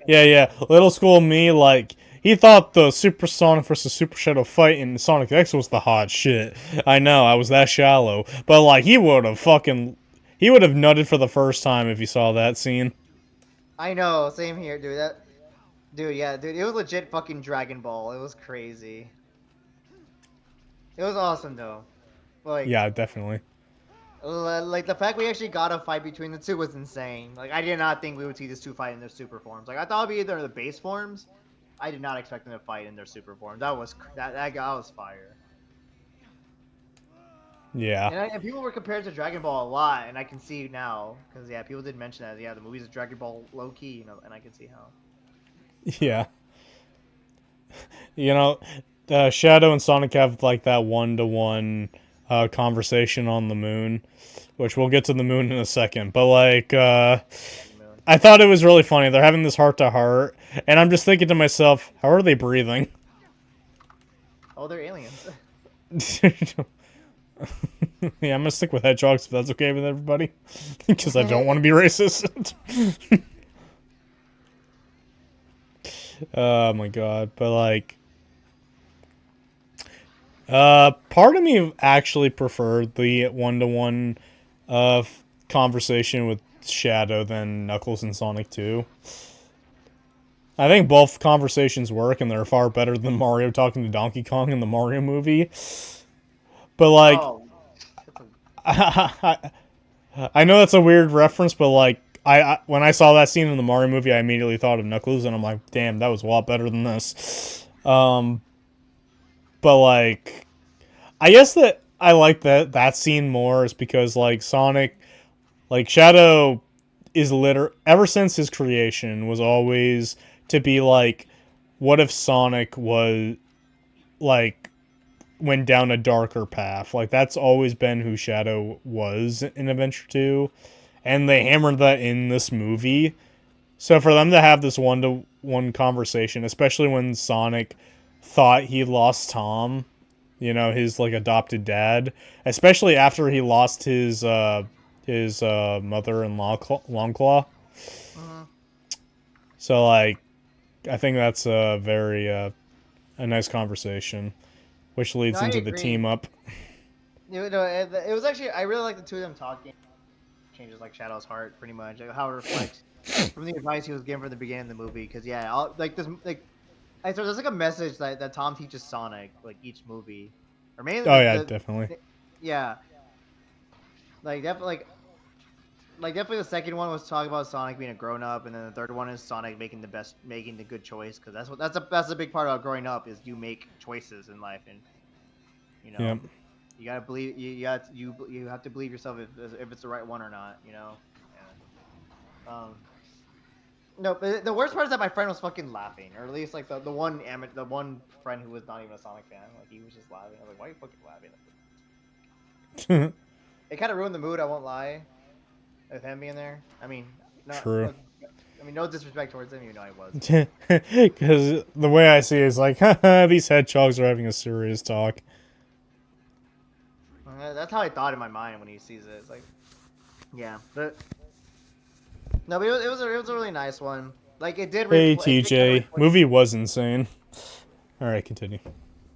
Yeah. Little school me, like, he thought the Super Sonic versus Super Shadow fight in Sonic X was the hot shit. I know, I was that shallow. But, like, he would have nutted for the first time if he saw that scene. I know, same here, dude. Dude, yeah, dude, it was legit fucking Dragon Ball. It was crazy. It was awesome though. Like, Yeah, definitely. like the fact we actually got a fight between the two was insane. Like, I did not think we would see these two fight in their super forms. Like, I thought it'd be either the base forms. I did not expect them to fight in their super forms. That was fire. Yeah. And people were compared to Dragon Ball a lot, and I can see now because yeah, people did mention that. Yeah, the movies of Dragon Ball low key, you know, and I can see how. Yeah. You know, Shadow and Sonic have, like, that one-to-one conversation on the moon, which we'll get to the moon in a second. But, like, I thought it was really funny. They're having this heart-to-heart, and I'm just thinking to myself, how are they breathing? Oh, they're aliens. Yeah, I'm gonna stick with hedgehogs if that's okay with everybody, because I don't want to be racist. Oh my god, but like, part of me actually preferred the one-to-one, conversation with Shadow than Knuckles and Sonic 2. I think both conversations work, and they're far better than Mario talking to Donkey Kong in the Mario movie. But like, Oh, I know that's a weird reference, but like, I when I saw that scene in the Mario movie, I immediately thought of Knuckles, and I'm like, damn, that was a lot better than this. But like, I guess that I like that scene more is because like Sonic, like Shadow, is ever since his creation was always to be like, what if Sonic was like went down a darker path? Like that's always been who Shadow was in Adventure 2, and they hammered that in this movie. So for them to have this one-to-one conversation, especially when Sonic thought he lost Tom, you know, his like adopted dad, especially after he lost his mother in Longclaw. mhm. So like, I think that's a very a nice conversation, which No, leads I into the agree. team up. You know, it was actually I really like the two of them talking. Changes like Shadow's heart, pretty much. Like, how it reflects from the advice he was given from the beginning of the movie. Because yeah, like this, like I so there's like a message that Tom teaches Sonic like each movie, or mainly Oh yeah, definitely. yeah, like definitely definitely the second one was talking about Sonic being a grown up, and then the third one is Sonic making the good choice, because that's a big part about growing up is you make choices in life, and you Yep. know you gotta believe you have to believe yourself if it's the right one or not, you know. Yeah. No, but the worst part is that my friend was fucking laughing, or at least like the one friend who was not even a Sonic fan, like he was just laughing. I was like, why are you fucking laughing? It kind of ruined the mood. I won't lie, with him being there. I mean, not True. look, I mean, no disrespect towards him, even though I was. Because the way I see it is like, haha, these hedgehogs are having a serious talk. That's how I thought in my mind when he sees it. It's like, yeah, but no, but it was a really nice one. Like it did. Hey, It did kind of TJ. Movie was insane. Alright, continue.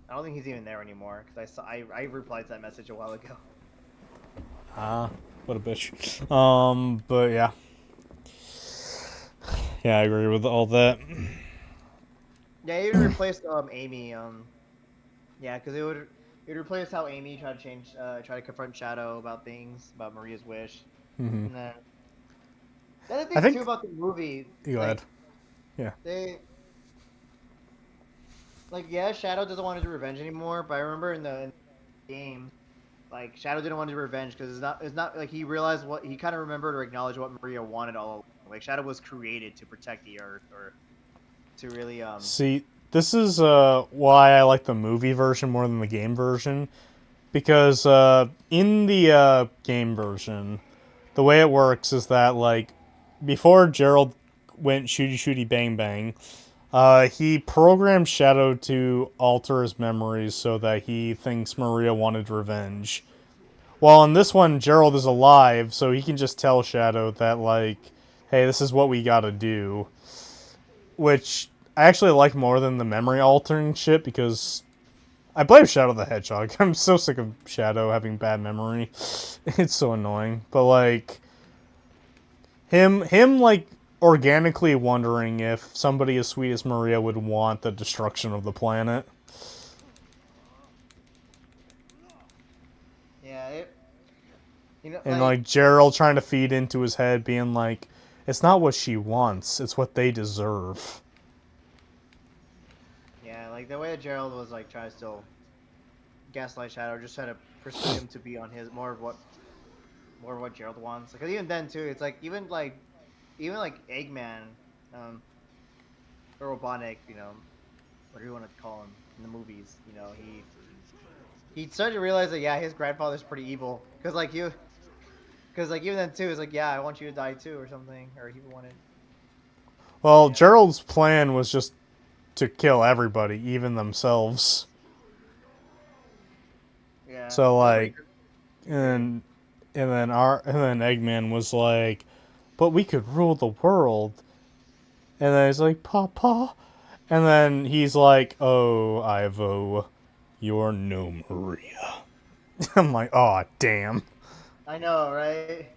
I don't think he's even there anymore because I replied to that message a while ago. Ah, what a bitch. But yeah. Yeah, I agree with all that. Yeah, he would replace Amy. Yeah, because it would replace how Amy tried to try to confront Shadow about things about Maria's wish. Hmm. And then the other I thing think. too about the movie, Go like ahead. Yeah. they. Like yeah, Shadow doesn't want to do revenge anymore, but I remember in the game, like Shadow didn't want to do revenge because it's not like he realized what he kind of remembered or acknowledged what Maria wanted all along. Like Shadow was created to protect the Earth or to really See, this is why I like the movie version more than the game version. Because in the game version, the way it works is that, like, before Gerald went shooty shooty bang bang, he programmed Shadow to alter his memories so that he thinks Maria wanted revenge. Well, in this one, Gerald is alive, so he can just tell Shadow that, like, hey, this is what we gotta do. Which I actually like more than the memory altering shit because I blame Shadow the Hedgehog. I'm so sick of Shadow having bad memory. It's so annoying. But, like, him like organically wondering if somebody as sweet as Maria would want the destruction of the planet. yeah, And like Gerald trying to feed into his head being like, it's not what she wants, it's what they deserve. yeah, like the way that Gerald was like trying to still gaslight Shadow, just trying to persuade him to be on his more of what Gerald wants. Because even then too, it's like even like Eggman, or Robotnik, what do you want to call him in the movies? He started to realize that yeah, his grandfather's pretty evil. Because like even then too, it's like yeah, I want you to die too or something, or he wanted. Well, Yeah. Gerald's plan was just to kill everybody, even themselves. Yeah. So It was pretty like, and then Eggman was like, but we could rule the world. And then he's like, Papa. And then he's like, oh, Ivo, you're no Maria. I'm like, oh, damn. I know, right?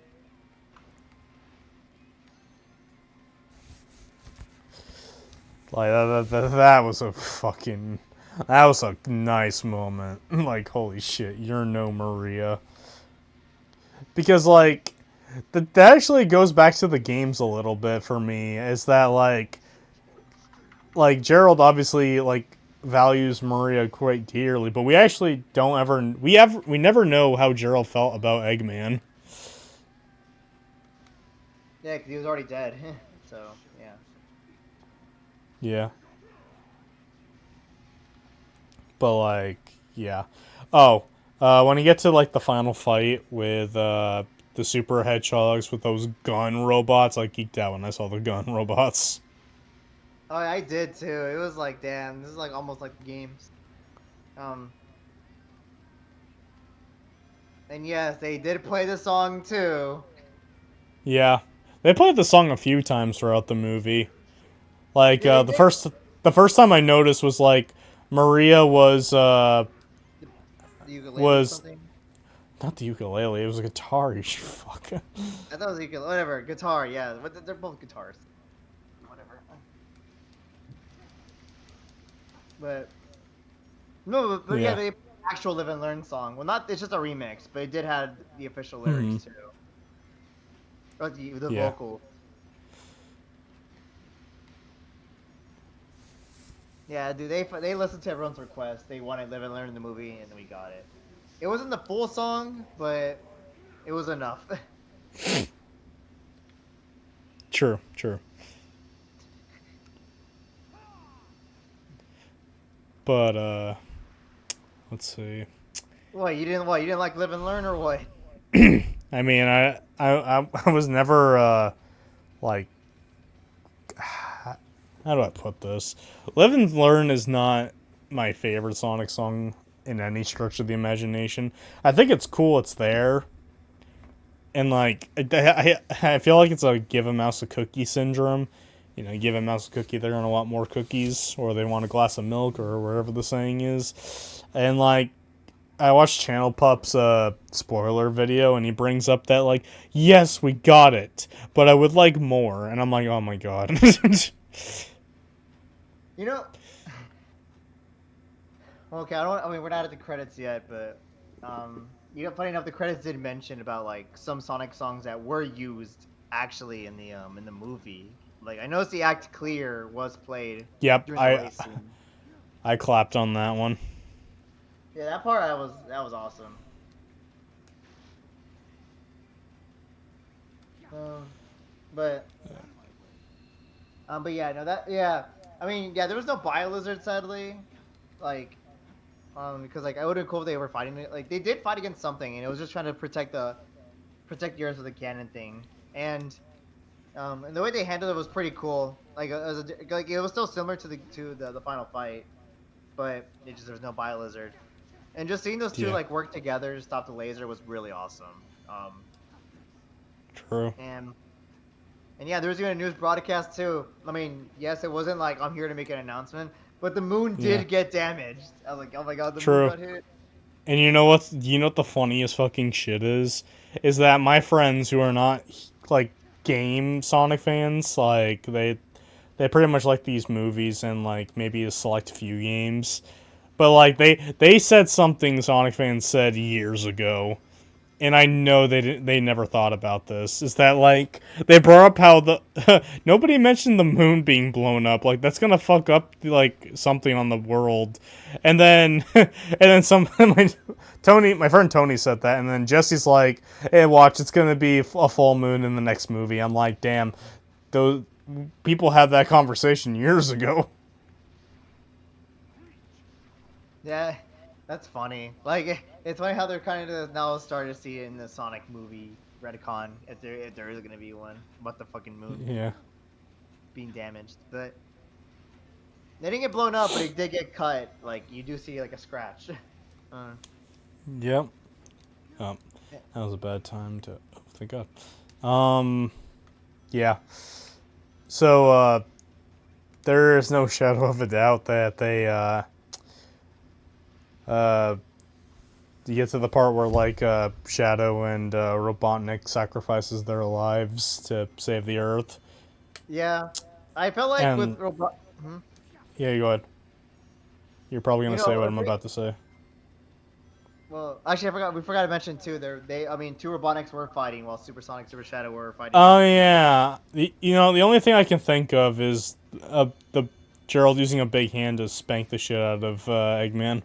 Like, that was a fucking... That was a nice moment. Like, holy shit, you're no Maria. Because, like, that actually goes back to the games a little bit for me. Is that, like Gerald obviously, like, values Maria quite dearly, but we actually don't ever... We never know how Gerald felt about Eggman. Yeah, because he was already dead. So yeah. Yeah. But, like, yeah. Oh, when you get to, like, the final fight with the super hedgehogs with those gun robots, I geeked out when I saw the gun robots. Oh, I did too. It was like, damn, this is like almost like the games. And yes, they did play the song too. Yeah. They played the song a few times throughout the movie. Like, Yeah, the first time I noticed was, like, Maria was, the ukulele or was... something. Not the ukulele, it was a guitar, you fuck. I thought it was ukulele. Whatever, guitar. Yeah, but they're both guitars. Whatever. But no, but yeah, Yeah. they actual Live and Learn song. Well, not it's just a remix, but it did have the official lyrics too. Or the Yeah. vocal. Yeah, dude, they listened to everyone's request. They wanted Live and Learn in the movie, and then we got it. It wasn't the full song, but it was enough. True, true. But, let's see. What you didn't like Live and Learn or what? I mean, I was never, like, how do I put this? Live and Learn is not my favorite Sonic song in any stretch of the imagination. I think it's cool it's there. And like I feel like it's a give a mouse a cookie syndrome. You know, give a mouse a cookie, they're gonna want more cookies, or they want a glass of milk, or wherever the saying is. And like I watched Channel Pup's spoiler video, and he brings up that like, yes, we got it, but I would like more, and I'm like, oh my god. You know, okay, I mean, we're not at the credits yet, but funny enough, the credits did mention about like some Sonic songs that were used actually in the movie. Like I noticed the Act Clear was played Yep, during the race scene. I clapped on that one. Yeah, that part that was awesome. Um, but but yeah, no, that yeah. I mean, yeah, there was no Biolizard sadly, like because like I would have cool if they were fighting it. Like they did fight against something, and it was just trying to protect the Earth with the cannon thing, and the way they handled it was pretty cool. Like it was still similar to the final fight, but there was no Biolizard. And just seeing those two like work together to stop the laser was really awesome. True. And yeah, there was even a news broadcast too. I mean, yes, it wasn't like I'm here to make an announcement, but the moon did get damaged. I was like, oh my god, the moon got hit. And you know what? You know what the funniest fucking shit is? Is that my friends who are not like game Sonic fans, like they pretty much like these movies and like maybe a select few games. But like they said something Sonic fans said years ago, and I know they never thought about this. Is that like they brought up how the nobody mentioned the moon being blown up? Like that's gonna fuck up like something on the world, and then my friend Tony said that, and then Jesse's like, "Hey, watch, it's gonna be a full moon in the next movie." I'm like, "Damn, those people had that conversation years ago." Yeah, that's funny. Like it's funny how they're kind of now starting to see it in the Sonic movie retcon if there is gonna be one about the fucking moon being damaged. But they didn't get blown up, but it did get cut. Like you do see like a scratch. Yep. That was a bad time to. Oh, thank God. Yeah. So there is no shadow of a doubt that they you get to the part where like Shadow and Robotnik sacrifices their lives to save the Earth. Yeah, I felt like with Robot. Yeah, go ahead. You're probably gonna say what I'm about to say. Well, actually, we forgot to mention too. I mean, two Robotniks were fighting while Supersonic, Super Shadow were fighting. Oh yeah, the only thing I can think of is the Gerald using a big hand to spank the shit out of Eggman.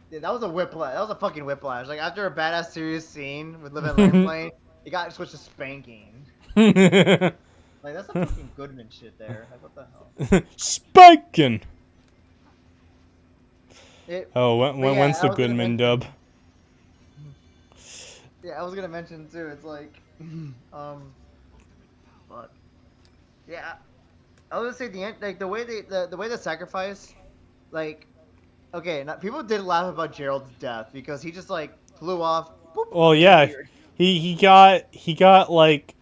Yeah, that was a whiplash. That was a fucking whiplash. Like after a badass serious scene with Live and Learn playing, he got switched to spanking. Like that's some fucking Goodman shit there. Like what the hell? Spanking. When's the Goodman dub? Yeah, I was gonna mention too. It's like, fuck. Yeah, I was gonna say the end, like the way the way the sacrifice, like, okay, people did laugh about Gerald's death because he just like flew off. Boop, well, yeah, he got like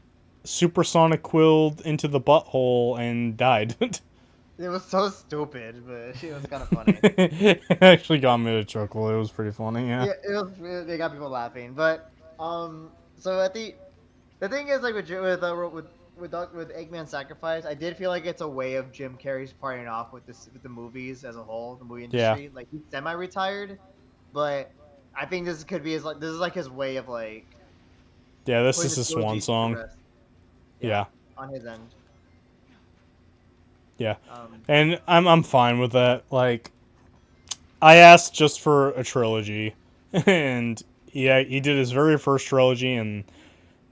supersonic quilled into the butthole and died. It was so stupid, but it was kind of funny. It actually got me to chuckle. It was pretty funny. Yeah. Yeah, they got people laughing, but so at the thing is like with Eggman's sacrifice, I did feel like it's a way of Jim Carrey's parting off with the movies as a whole, the movie industry. Yeah. Like he's semi-retired, but I think this is like his way of like. Yeah, this is his swan song. Yeah. On his end. Yeah, and I'm fine with that. Like, I asked just for a trilogy, and yeah, he did his very first trilogy, and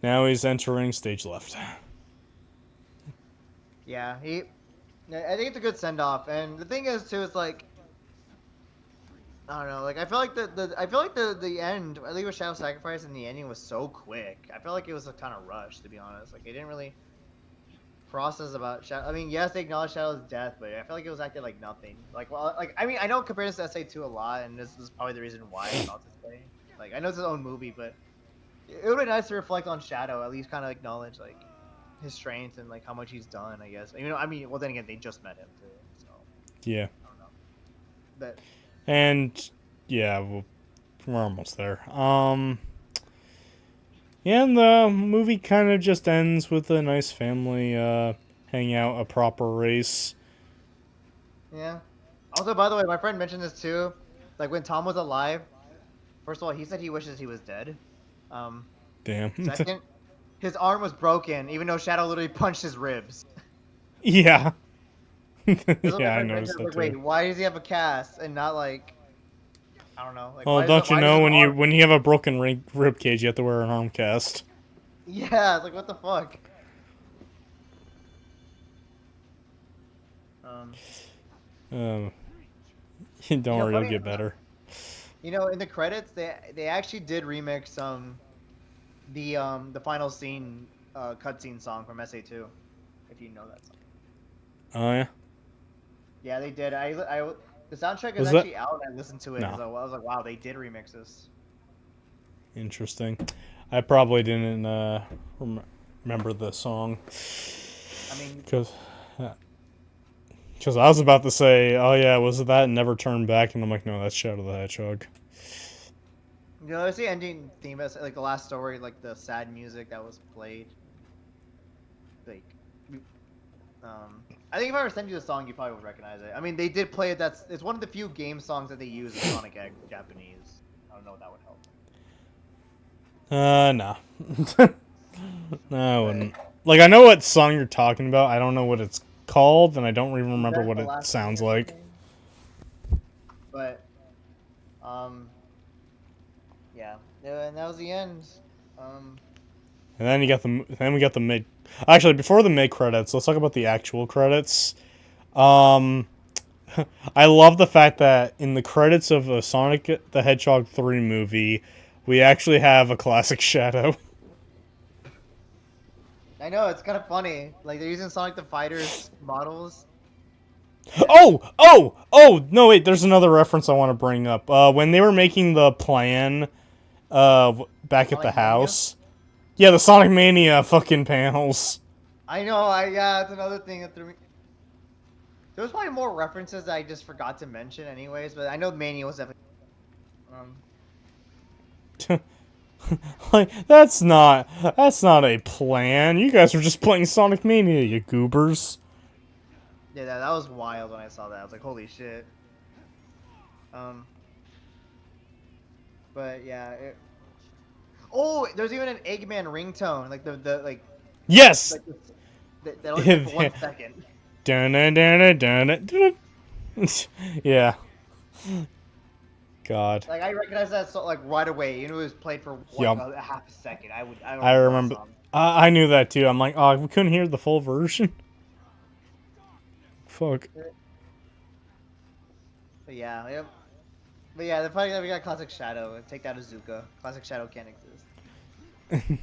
now he's entering stage left. Yeah, I think it's a good send off, and the thing is too, it's like, I don't know, like I feel like the end, at least with Shadow Sacrifice, and the ending was so quick. I felt like it was a kind of rush, to be honest. Like it didn't really. process about Shadow. I mean, yes, they acknowledge Shadow's death, but I feel like it was acting like nothing. Like, well, like I mean, I know compared to SA2 a lot, and this is probably the reason why I felt this way. Like, I know it's his own movie, but it would be nice to reflect on Shadow, at least kind of acknowledge like his strength and like how much he's done. I guess. You know, I mean, well, then again, they just met him too, so Yeah. I don't know. But And yeah, we're almost there. Yeah, and the movie kind of just ends with a nice family hanging out, a proper race. yeah. Also, by the way, my friend mentioned this too. Like when Tom was alive, first of all, he said he wishes he was dead. Um, Damn. Second, his arm was broken, even though Shadow literally punched his ribs. Yeah. That's what my Yeah, I friend noticed mentioned. that Like, too. wait, why does he have a cast and not like I don't know? Like, Well, why don't you why does know his when arm... you have a broken rib cage, you have to wear an arm cast. Yeah, it's like what the fuck. Um, Um, don't you know, worry, it'll funny, get better. you know, in the credits, they actually did remix the final scene cutscene song from SA2, if you know that song. Oh yeah. Yeah, they did. The soundtrack is Was that? actually out, and I listened to it because No. I was like, wow, they did remix this. Interesting. I probably didn't remember the song I mean, because I was about to say, oh yeah, was it that and Never Turn Back? And I'm like, no, that's Shadow the Hedgehog. you know, it's the ending theme, like the last story, like the sad music that was played. Like, I think if I were to send you the song, you probably would recognize it. I mean, they did play it. It's one of the few game songs that they use in Sonic X Japanese. I don't know if that would help. Nah. No, I wouldn't. Like, I know what song you're talking about. I don't know what it's called, and I don't even remember That's what the it last sounds thing or like. something. But, yeah, and that was the end. And then we got the mid. Actually, before the mid credits, let's talk about the actual credits. Um, I love the fact that in the credits of a Sonic the Hedgehog 3 movie, we actually have a classic Shadow. I know it's kind of funny. Like they're using Sonic the Fighters models. Oh! No, wait. There's another reference I want to bring up. When they were making the plan, back at the Sonic Mania? house. Yeah, the Sonic Mania fucking panels. I know. Yeah, it's another thing that threw me. There was probably more references that I just forgot to mention, anyways. But I know Mania was definitely. Like, that's not a plan. You guys were just playing Sonic Mania, you goobers. Yeah, that was wild when I saw that. I was like, holy shit. But yeah. Oh, there's even an Eggman ringtone, like the like. Yes. Like that only played for 1 second. Dun. Yeah. God. Like I recognize that song like right away. You know, it was played for Yup. a half a second. I don't I know that remember. song. I knew that too. I'm like, oh, we couldn't hear the full version. Fuck. But yeah, yep. But yeah, the fact that we got Classic Shadow, take that Azuka. Classic Shadow can't exist.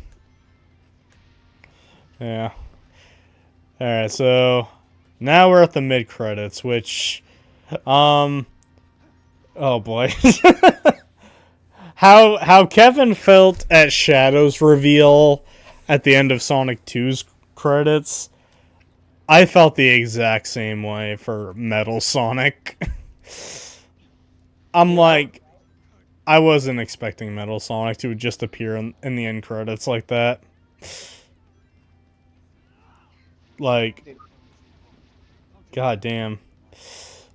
Yeah. All right, so now we're at the mid credits, which, oh boy, how Kevin felt at Shadow's reveal at the end of Sonic 2's credits, I felt the exact same way for Metal Sonic. I'm like, I wasn't expecting Metal Sonic to just appear in the end credits like that. Like, god damn.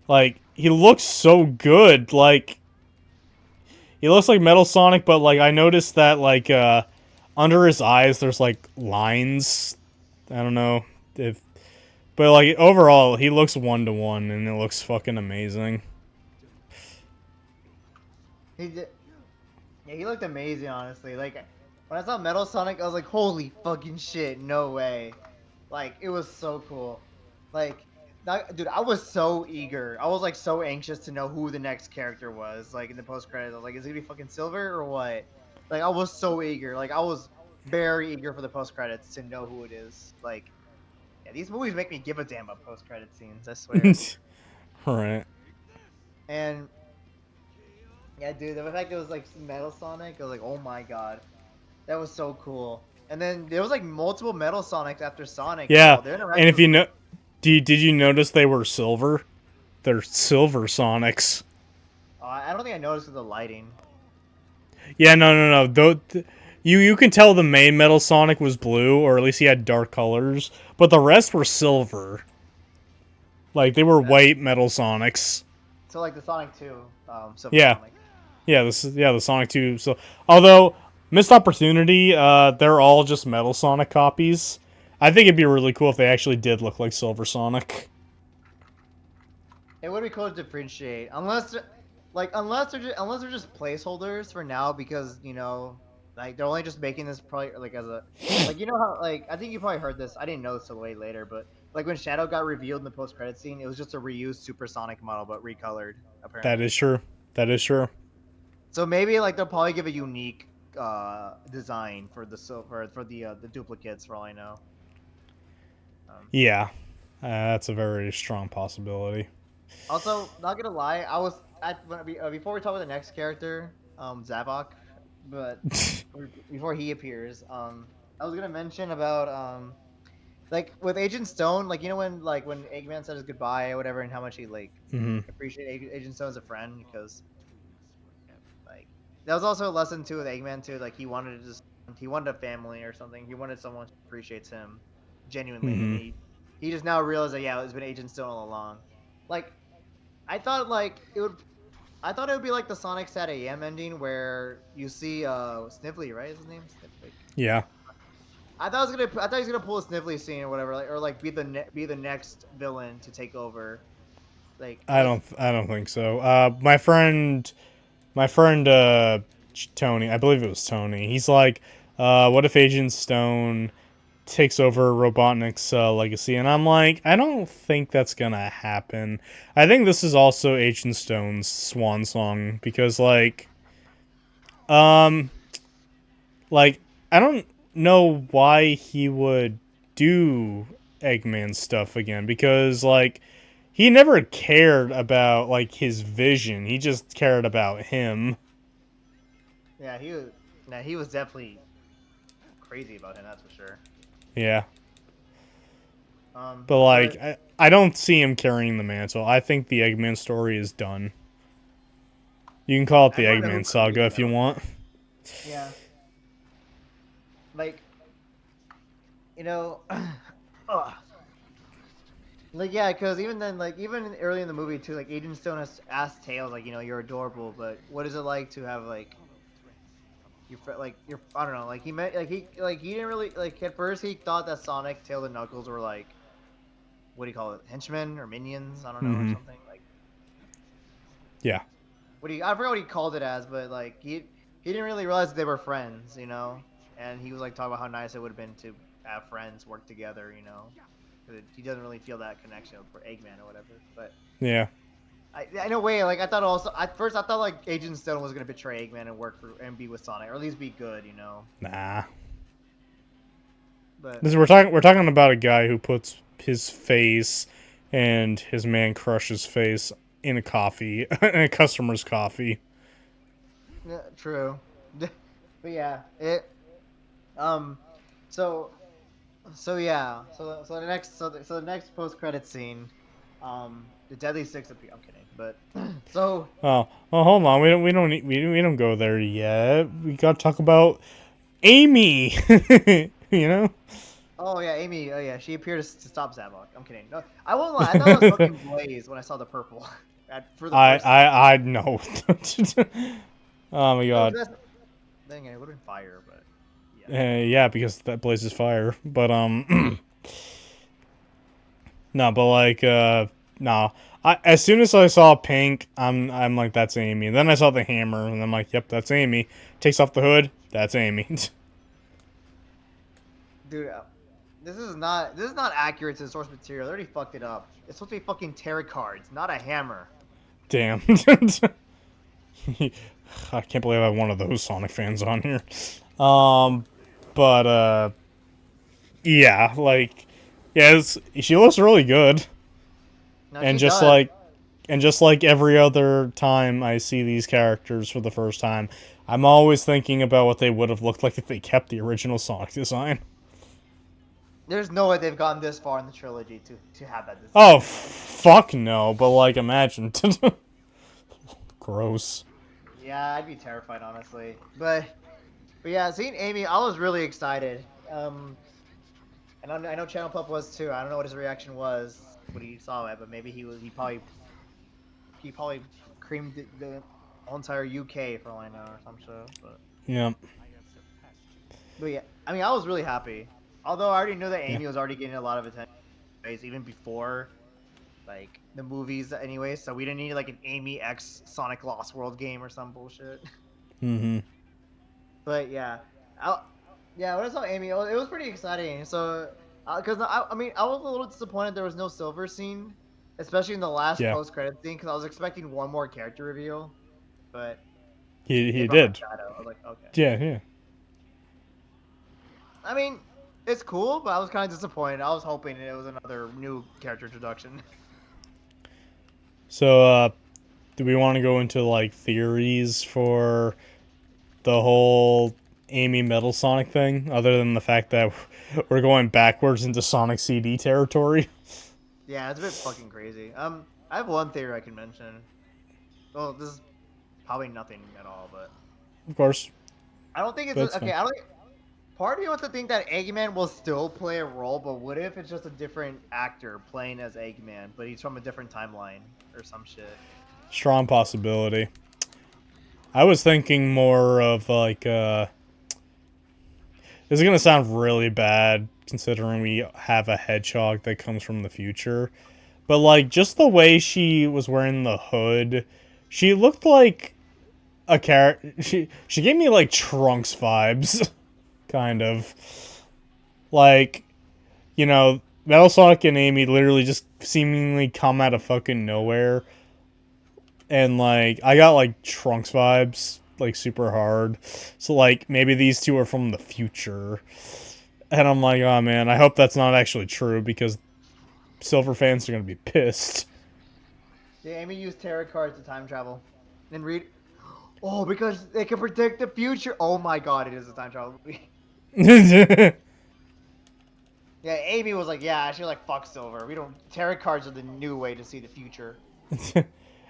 Like, he looks so good. Like, he looks like Metal Sonic, but, like, I noticed that, like, under his eyes, there's, like, lines. I don't know if... But, like, overall, he looks 1-to-1, and it looks fucking amazing. He did. Yeah, he looked amazing, honestly. Like, when I saw Metal Sonic, I was like, holy fucking shit, no way. Like, it was so cool. Like, dude, I was so eager. I was, like, so anxious to know who the next character was. Like, in the post-credits, I was like, is it gonna be fucking Silver or what? Like, I was so eager. Like, I was very eager for the post-credits to know who it is. Like, Yeah, these movies make me give a damn about post-credit scenes. I swear. Right. And yeah, dude, the fact it was like Metal Sonic, I was like, oh my god, that was so cool. And then there was like multiple Metal Sonics after Sonic. You Yeah, know, they're and interacting if with. you know, did you notice they were silver? They're silver Sonics. I don't think I noticed with the lighting. Yeah, no. You can tell the main Metal Sonic was blue, or at least he had dark colors, but the rest were silver. Like they were white Metal Sonics. So like the Sonic 2, Silver Yeah, Sonic. the Sonic 2. So although missed opportunity, they're all just Metal Sonic copies. I think it'd be really cool if they actually did look like Silver Sonic. It would be cool to differentiate, unless they're just placeholders for now, because you know, like they're only just making this probably like as a, like you know how like I think you probably heard this. I didn't know this till way later, but like when Shadow got revealed in the post credit scene, it was just a reused Supersonic model but recolored That apparently. is true. That is true. So maybe like they'll probably give a unique design for the the duplicates for all I know. Yeah, that's a very strong possibility. Also, not gonna lie, I was before we talk about the next character, Zavok, but before he appears, I was gonna mention about like with Agent Stone, like you know when Eggman said his goodbye or whatever, and how much he like Hmm. appreciate Agent Stone as a friend, because like that was also a lesson too with Eggman too. Like he wanted a family or something. He wanted someone who appreciates him genuinely, and Hmm. he just now realized that yeah, it's been Agent Stone all along. Like I thought like it would. I thought it would be like the Sonic Sat AM ending where you see Sniffly, right? Is his name Sniffly? Yeah. I thought he was gonna pull a Sniffly scene or whatever, like, or like be the next villain to take over. Like unless I don't think so. My friend Tony, I believe it was Tony. He's like, what if Agent Stone takes over Robotnik's legacy? And I'm like, I don't think that's gonna happen. I think this is also Agent Stone's swan song because um like I don't know why he would do Eggman stuff again because he never cared about his vision. He just cared about him. yeah, he was definitely crazy about him. That's for sure. Yeah. But But I don't see him carrying the mantle. I think the Eggman story is done. You can call it I the don't know who Eggman saga created if that. you want. Yeah, like you know, ugh. Like yeah, because even then, like even early in the movie too, like Agent Stone has asked Tails, like you know, you're adorable, but what is it like to have like like your I don't know, like he met like he didn't really like at first he thought that Sonic, Tails, and Knuckles were like what do you call it, henchmen or minions, I don't know, or Hmm. something like Yeah. I forgot what he called it as, but like he didn't really realize that they were friends, you know, and he was like talking about how nice it would have been to have friends work together, you know. 'Cause he doesn't really feel that connection for Eggman or whatever, but. Yeah. In a way, like I thought also at first I thought like Agent Stone was gonna betray Eggman and be with Sonic, or at least be good, you know. Nah. But We're talking about a guy who puts his face and his man crush's face in a coffee, in a customer's coffee. yeah, true. But yeah, it um, so yeah, so the next post credit scene, the Deadly Six appear. I'm kidding, but so Oh, well, hold on. We don't go there yet. We got to talk about Amy. You know? oh yeah, Amy, oh yeah, she appeared to stop Zavok. I'm kidding. No, I won't lie. I thought it was fucking Blaze when I saw the purple for the first time. I know. Oh my No, god. dang it, it would have been fire, but yeah. Yeah, because that blazes fire. But no, but no. As soon as I saw pink, I'm like, that's Amy. And then I saw the hammer, and I'm like, yep, that's Amy. Takes off the hood, that's Amy. Dude, this is not accurate to the source material. They already fucked it up. It's supposed to be fucking tarot cards, not a hammer. Damn. I can't believe I have one of those Sonic fans on here. But yeah, Yeah, she looks really good, No, and she does. just like every other time I see these characters for the first time, I'm always thinking about what they would have looked like if they kept the original Sonic design. There's no way they've gotten this far in the trilogy to have that Oh, design. fuck no, but like, imagine. Gross. Yeah, I'd be terrified, honestly. But yeah, seeing Amy, I was really excited. And I know Channel Pup was too. I don't know what his reaction was when he saw it, but maybe he probably creamed the whole entire UK for all I know or some shit. Yeah. But yeah, I mean, I was really happy. Although I already knew that Yeah. Amy was already getting a lot of attention, even before like the movies anyway. So we didn't need like an Amy X Sonic Lost World game or some bullshit. Mm-hmm. But yeah, I, yeah, when I saw Amy, it was pretty exciting. So, because I mean, I was a little disappointed there was no silver scene, especially in the last Yeah. post credit scene, because I was expecting one more character reveal, but they He brought back did. Shadow. I was like, okay. Yeah, yeah. I mean, it's cool, but I was kind of disappointed. I was hoping it was another new character introduction. So, do we want to go into like theories for the whole Amy Metal Sonic thing, other than the fact that we're going backwards into Sonic CD territory? Yeah, it's a bit fucking crazy. I have one theory I can mention. Well, this is probably nothing at all, but Of course, I don't think but it's it's okay. fine. I don't. Part of me wants to think that Eggman will still play a role, but what if it's just a different actor playing as Eggman, but he's from a different timeline or some shit? Strong possibility. I was thinking more of like, this is gonna sound really bad considering we have a hedgehog that comes from the future, but like just the way she was wearing the hood, she looked like a character. She gave me like Trunks vibes, kind of like, you know, Metal Sonic and Amy literally just seemingly come out of fucking nowhere, and like I got like Trunks vibes like super hard. So like maybe these two are from the future, and I'm like, oh man, I hope that's not actually true because Silver fans are gonna be pissed. Yeah, Amy used tarot cards to time travel and read. Oh, because they can predict the future. Oh my god, it is a time travel movie. Yeah, Amy was like, yeah, she was like, fuck Silver. We don't. Tarot cards are the new way to see the future.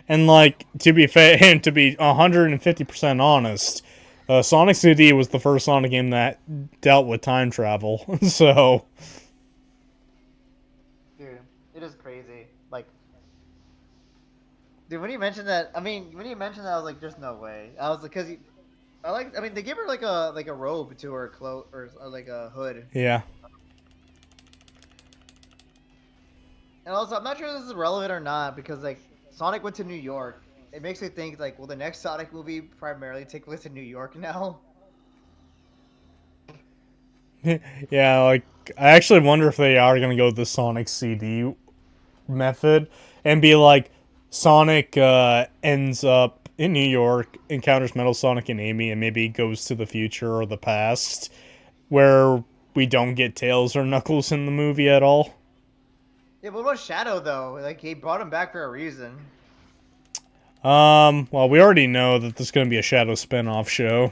And like to be fair and to be 150% honest, Sonic CD was the first Sonic game that dealt with time travel. So Dude, it is crazy. Like, dude, when you mentioned that, I mean, when you mentioned that, I was like, there's no way. I was like, because I mean, they give her like a robe to her cloak or like a hood. yeah. And also, I'm not sure if this is relevant or not because like Sonic went to New York. It makes me think like, will the next Sonic movie primarily take place in New York now? Yeah, like I actually wonder if they are gonna go the Sonic CD method and be like Sonic ends up in New York, encounters Metal Sonic and Amy, and maybe goes to the future or the past, where we don't get Tails or Knuckles in the movie at all. Yeah, but what about Shadow though? Like he brought him back for a reason. Well, we already know that there's gonna be a Shadow spin-off show.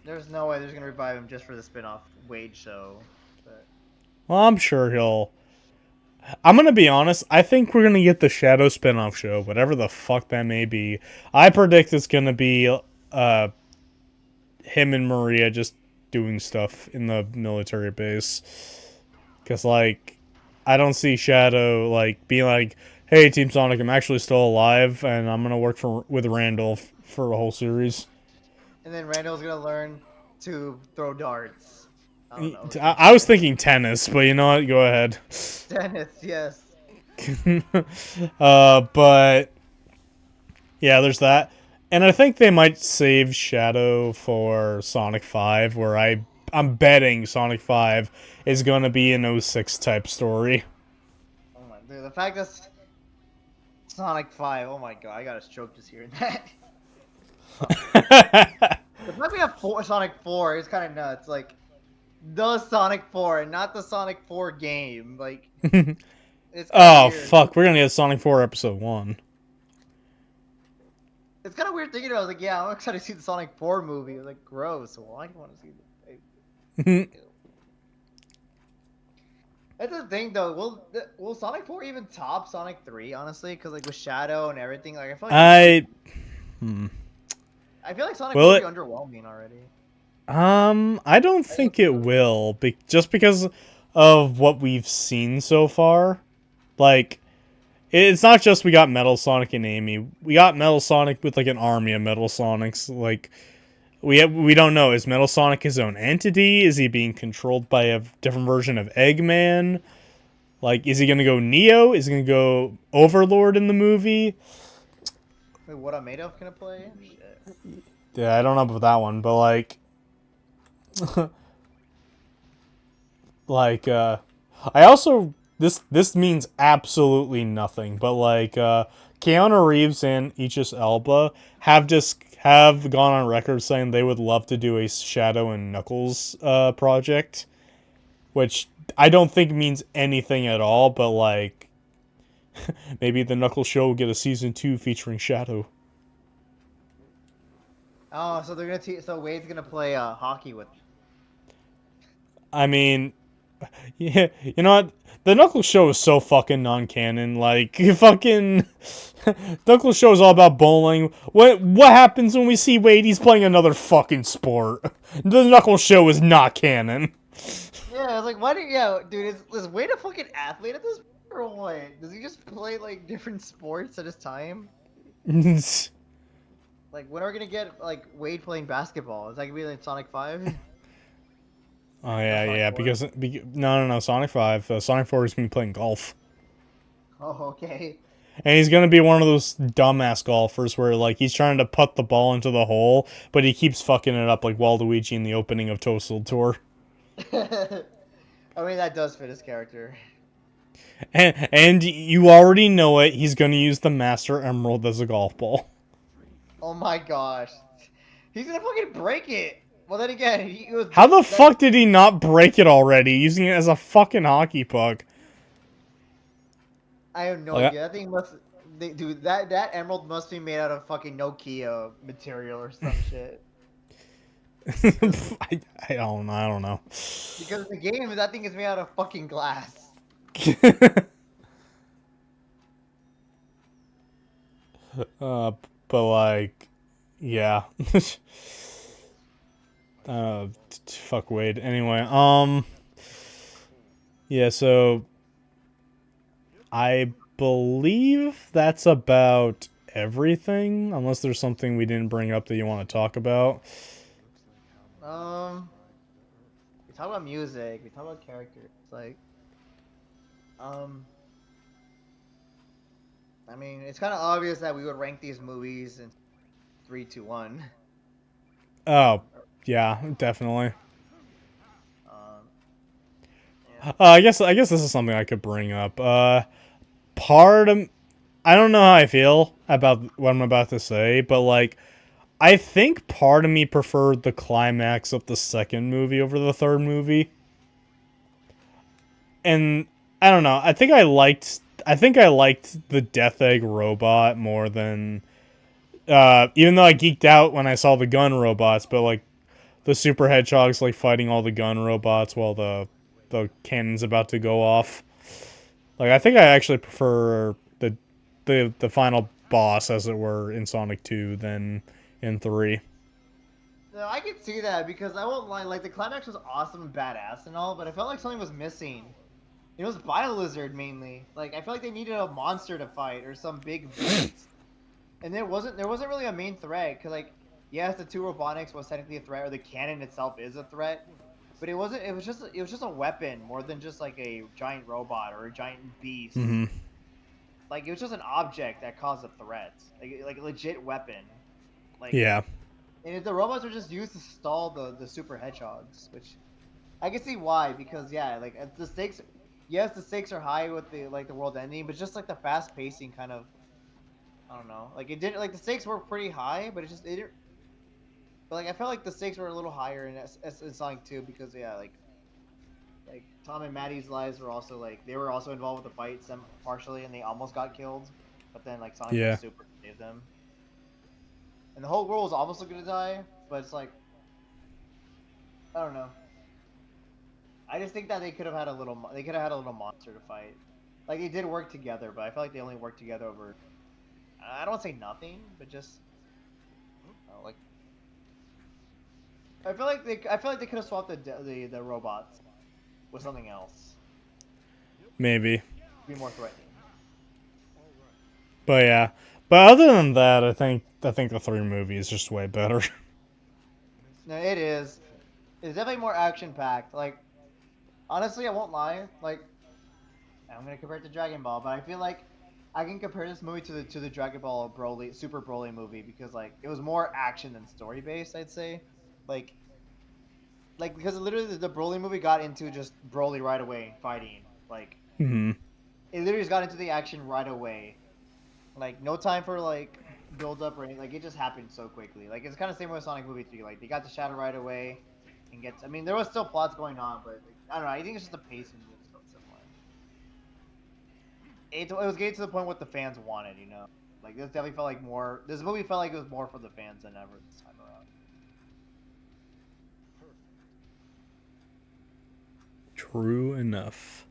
There's no way there's gonna revive him just for the spin-off Wade show. But Well, I'm sure he'll. I'm gonna be honest. I think we're gonna get the Shadow spin-off show, whatever the fuck that may be. I predict it's gonna be him and Maria just doing stuff in the military base. Cause like, I don't see Shadow like being like, "Hey, Team Sonic, I'm actually still alive, and I'm gonna work with Randall for a whole series." and then Randall's gonna learn to throw darts. I don't know. I was thinking tennis, but you know what? Go ahead. Dennis, yes. But yeah, there's that. And I think they might save Shadow for Sonic 5, where I'm betting Sonic 5 is going to be an '06 type story. Oh my dude, the fact that Sonic 5, oh my god, I got a stroke just hearing that. The fact we have Sonic 4 is kind of nuts. Like, the Sonic 4, not the Sonic 4 game. Like, it's kind of Oh weird. fuck, we're gonna get Sonic 4 Episode 1. It's kind of weird thinking. I was like, yeah, I'm excited to see the Sonic 4 movie. I was like, gross. Why do you want to see the? That's the thing, though. Will Sonic 4 even top Sonic 3? Honestly, because like with Shadow and everything, like I feel like Sonic Will 4 it? will be underwhelming already. I don't think it will, just because of what we've seen so far. Like, it's not just we got Metal Sonic and Amy. We got Metal Sonic with like an army of Metal Sonics. Like, we don't know. Is Metal Sonic his own entity? Is he being controlled by a different version of Eggman? Like, is he gonna go Neo? Is he gonna go Overlord in the movie? Wait, what I'm made of gonna play? Shit. Yeah, I don't know about that one, but like, I also this means absolutely nothing, but like, Keanu Reeves and Idris Elba have gone on record saying they would love to do a Shadow and Knuckles project, which I don't think means anything at all, but like, maybe the Knuckles show will get a season 2 featuring Shadow. Oh, so they're gonna so Wade's gonna play hockey with. I mean, yeah, you know what? The Knuckles show is so fucking non-canon. Like, fucking Knuckles show is all about bowling. What happens when we see Wade? He's playing another fucking sport. The Knuckles show is not canon. Yeah, I was like, why do yeah, dude? Is Wade a fucking athlete at this point, or what? Does he just play like different sports at his time? Like, when are we gonna get like Wade playing basketball? Is that gonna be like Sonic 5? Oh yeah, Sonic yeah. 4? No. Sonic 5. Sonic 4 is gonna be playing golf, Oh, okay. and he's gonna be one of those dumbass golfers where like he's trying to put the ball into the hole, but he keeps fucking it up like Waluigi in the opening of Toadstool Tour. I mean, that does fit his character. And you already know it. He's gonna use the Master Emerald as a golf ball. Oh my gosh, he's gonna fucking break it. Well, then again, he was. How the fuck did he not break it already, using it as a fucking hockey puck? I have no idea. That thing must. Dude, that emerald must be made out of fucking Nokia material or some shit. I don't know. Because in the game, that thing is made out of fucking glass. But like, yeah. Fuck Wade. Anyway, yeah. So I believe that's about everything, unless there's something we didn't bring up that you want to talk about. We talk about music. We talk about characters. Like, I mean, it's kind of obvious that we would rank these movies in 3, 2, 1. Oh, yeah, definitely. Yeah. I guess this is something I could bring up. Part of I don't know how I feel about what I'm about to say, but like, I think part of me preferred the climax of the second movie over the third movie. And I don't know. I think I liked the Death Egg robot more than even though I geeked out when I saw the gun robots, but like the Super Hedgehog's like fighting all the gun robots while the cannon's about to go off. Like, I think I actually prefer the final boss, as it were, in Sonic 2 than in 3. No, I can see that because I won't lie. Like, the climax was awesome and badass and all, but I felt like something was missing. It was Bile-Lizard mainly. Like, I felt like they needed a monster to fight or some big beast. And there wasn't really a main threat because, like, yes, the 2 Robotniks was technically a threat, or the cannon itself is a threat, but it wasn't. It was just a weapon more than just like a giant robot or a giant beast. Mm-hmm. Like, it was just an object that caused a threat, like a legit weapon. Like, Yeah. and if the robots were just used to stall the Super Hedgehogs, which I can see why, because yeah, like the stakes. Yes, the stakes are high with the world ending, but just like the fast pacing kind of. I don't know. Like, it didn't, like, the stakes were pretty high, but it didn't. But like, I felt like the stakes were a little higher in Sonic 2 because yeah, like like Tom and Maddie's lives were also like they were also involved with the fight some partially, and they almost got killed, but then like Sonic went Yeah. super to save them, and the whole world was almost looking to die, but it's like I don't know. I just think that they could have had a little they could have had a little monster to fight. Like they did work together, but I feel like they only worked together over. I don't want to say nothing, but just like I feel like they could have swapped the robots with something else. Maybe. Be more threatening. But yeah. But other than that, I think the 3 movie is just way better. No, it is. It's definitely more action packed. Like honestly, I won't lie. Like I'm gonna compare it to Dragon Ball, but I feel like I can compare this movie to the Dragon Ball Broly Super Broly movie because like it was more action than story based. I'd say, like because literally the Broly movie got into just Broly right away fighting. Like hmm it literally just got into the action right away. Like no time for like build up or anything. Like it just happened so quickly. Like it's kind of same with Sonic Movie 3. Like they got the shadow right away and gets. I mean there was still plots going on, but like, I don't know. I think it's just the pacing was so similar. It was getting to the point what the fans wanted. You know, like this definitely felt like more. This movie felt like it was more for the fans than ever this time around. True enough.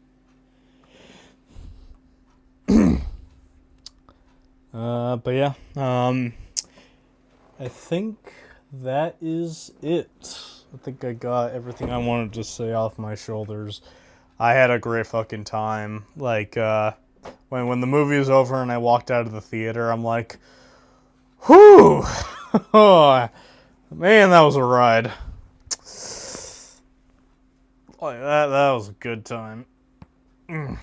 But yeah, I think that is it. I think I got everything I wanted to say off my shoulders. I had a great fucking time. Like, when the movie was over and I walked out of the theater, I'm like, whew! Oh, man, that was a ride. Like, that was a good time. Yeah,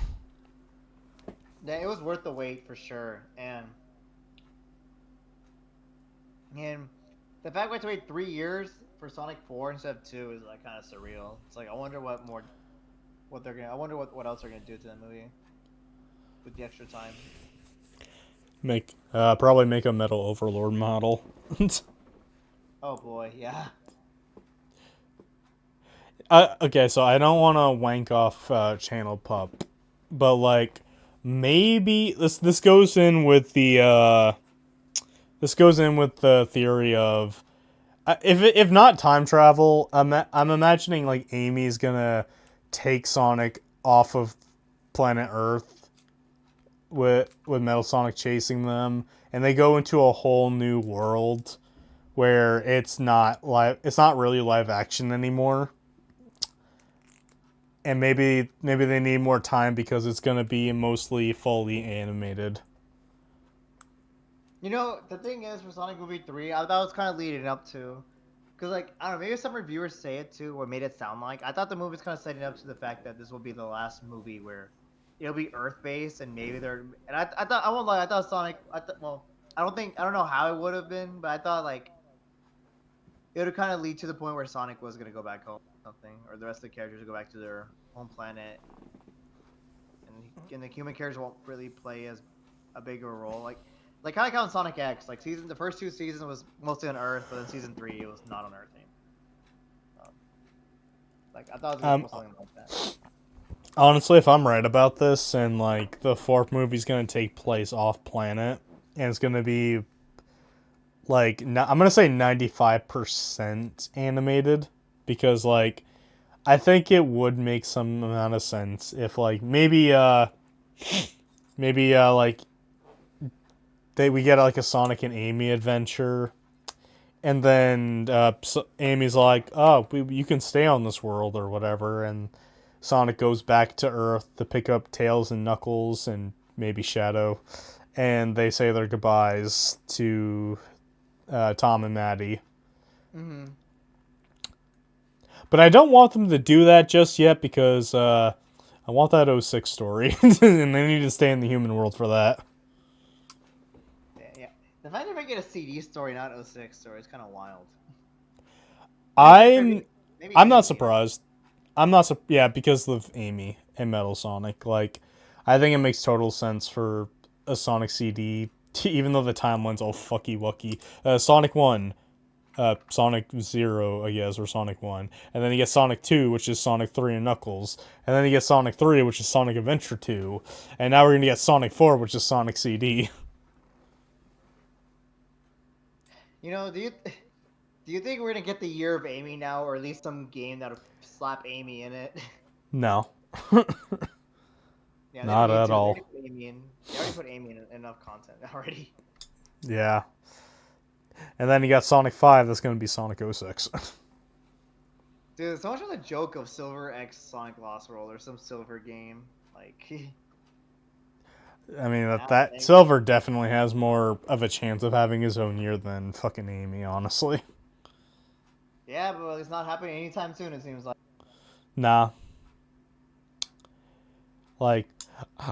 it was worth the wait for sure, and the fact we had to wait 3 years for Sonic 4 instead of 2 is like kind of surreal. It's like I wonder what they're gonna. I wonder what else they're gonna do to the movie with the extra time. Probably make a Metal Overlord model. Oh boy, yeah. Okay, so I don't want to wank off Channel Pup, but like maybe this goes in with the theory of if not time travel, I'm imagining like Amy's gonna take Sonic off of planet Earth with Metal Sonic chasing them, and they go into a whole new world where it's not really live action anymore. And maybe they need more time because it's gonna be mostly fully animated. You know, the thing is for Sonic Movie 3, I thought it was kind of leading up to, because like I don't know, maybe some reviewers say it too, or made it sound like. I thought the movie was kind of setting up to the fact that this will be the last movie where it'll be Earth based, and maybe they're. And I thought I won't lie, I thought Sonic. Well, I don't know how it would have been, but I thought like it would kind of lead to the point where Sonic was gonna go back home, or something, or the rest of the characters would go back to their home planet, and the human characters won't really play as a bigger role. Like kind of like how in Sonic X, like the first 2 seasons was mostly on Earth, but then season 3 it was not on Earth anymore. Like I thought it was something like that. Honestly, if I'm right about this, and like the 4th movie's gonna take place off planet, and it's gonna be like I'm gonna say 95% animated, because like I think it would make some amount of sense if like maybe like we get like a Sonic and Amy adventure, and then Amy's like, oh, you can stay on this world or whatever, and Sonic goes back to Earth to pick up Tails and Knuckles and maybe Shadow, and they say their goodbyes to Tom and Maddie. Mm-hmm. But I don't want them to do that just yet because I want that 06 story, and they need to stay in the human world for that. Yeah. The fact they're making a CD story, not 06 story, is kind of wild. I'm not Amy. surprised. Yeah, because of Amy and Metal Sonic. Like, I think it makes total sense for a Sonic CD, even though the timeline's all fucky wucky. Sonic 1, Sonic 0, I guess, or Sonic 1. And then you get Sonic 2, which is Sonic 3 and Knuckles. And then you get Sonic 3, which is Sonic Adventure 2. And now we're going to get Sonic 4, which is Sonic CD. You know, do you think we're gonna get the Year of Amy now, or at least some game that'll slap Amy in it? No. Yeah, they don't Not need at to. all. They already put Amy in enough content already. Yeah. And then you got Sonic 5, that's going to be Sonic 06. Dude, so much of the joke of Silver X Sonic Lost World or some Silver game. Like, I mean, Yeah, that thanks. Silver definitely has more of a chance of having his own year than fucking Amy, honestly. yeah, but it's not happening anytime soon, it seems like. Nah. Like,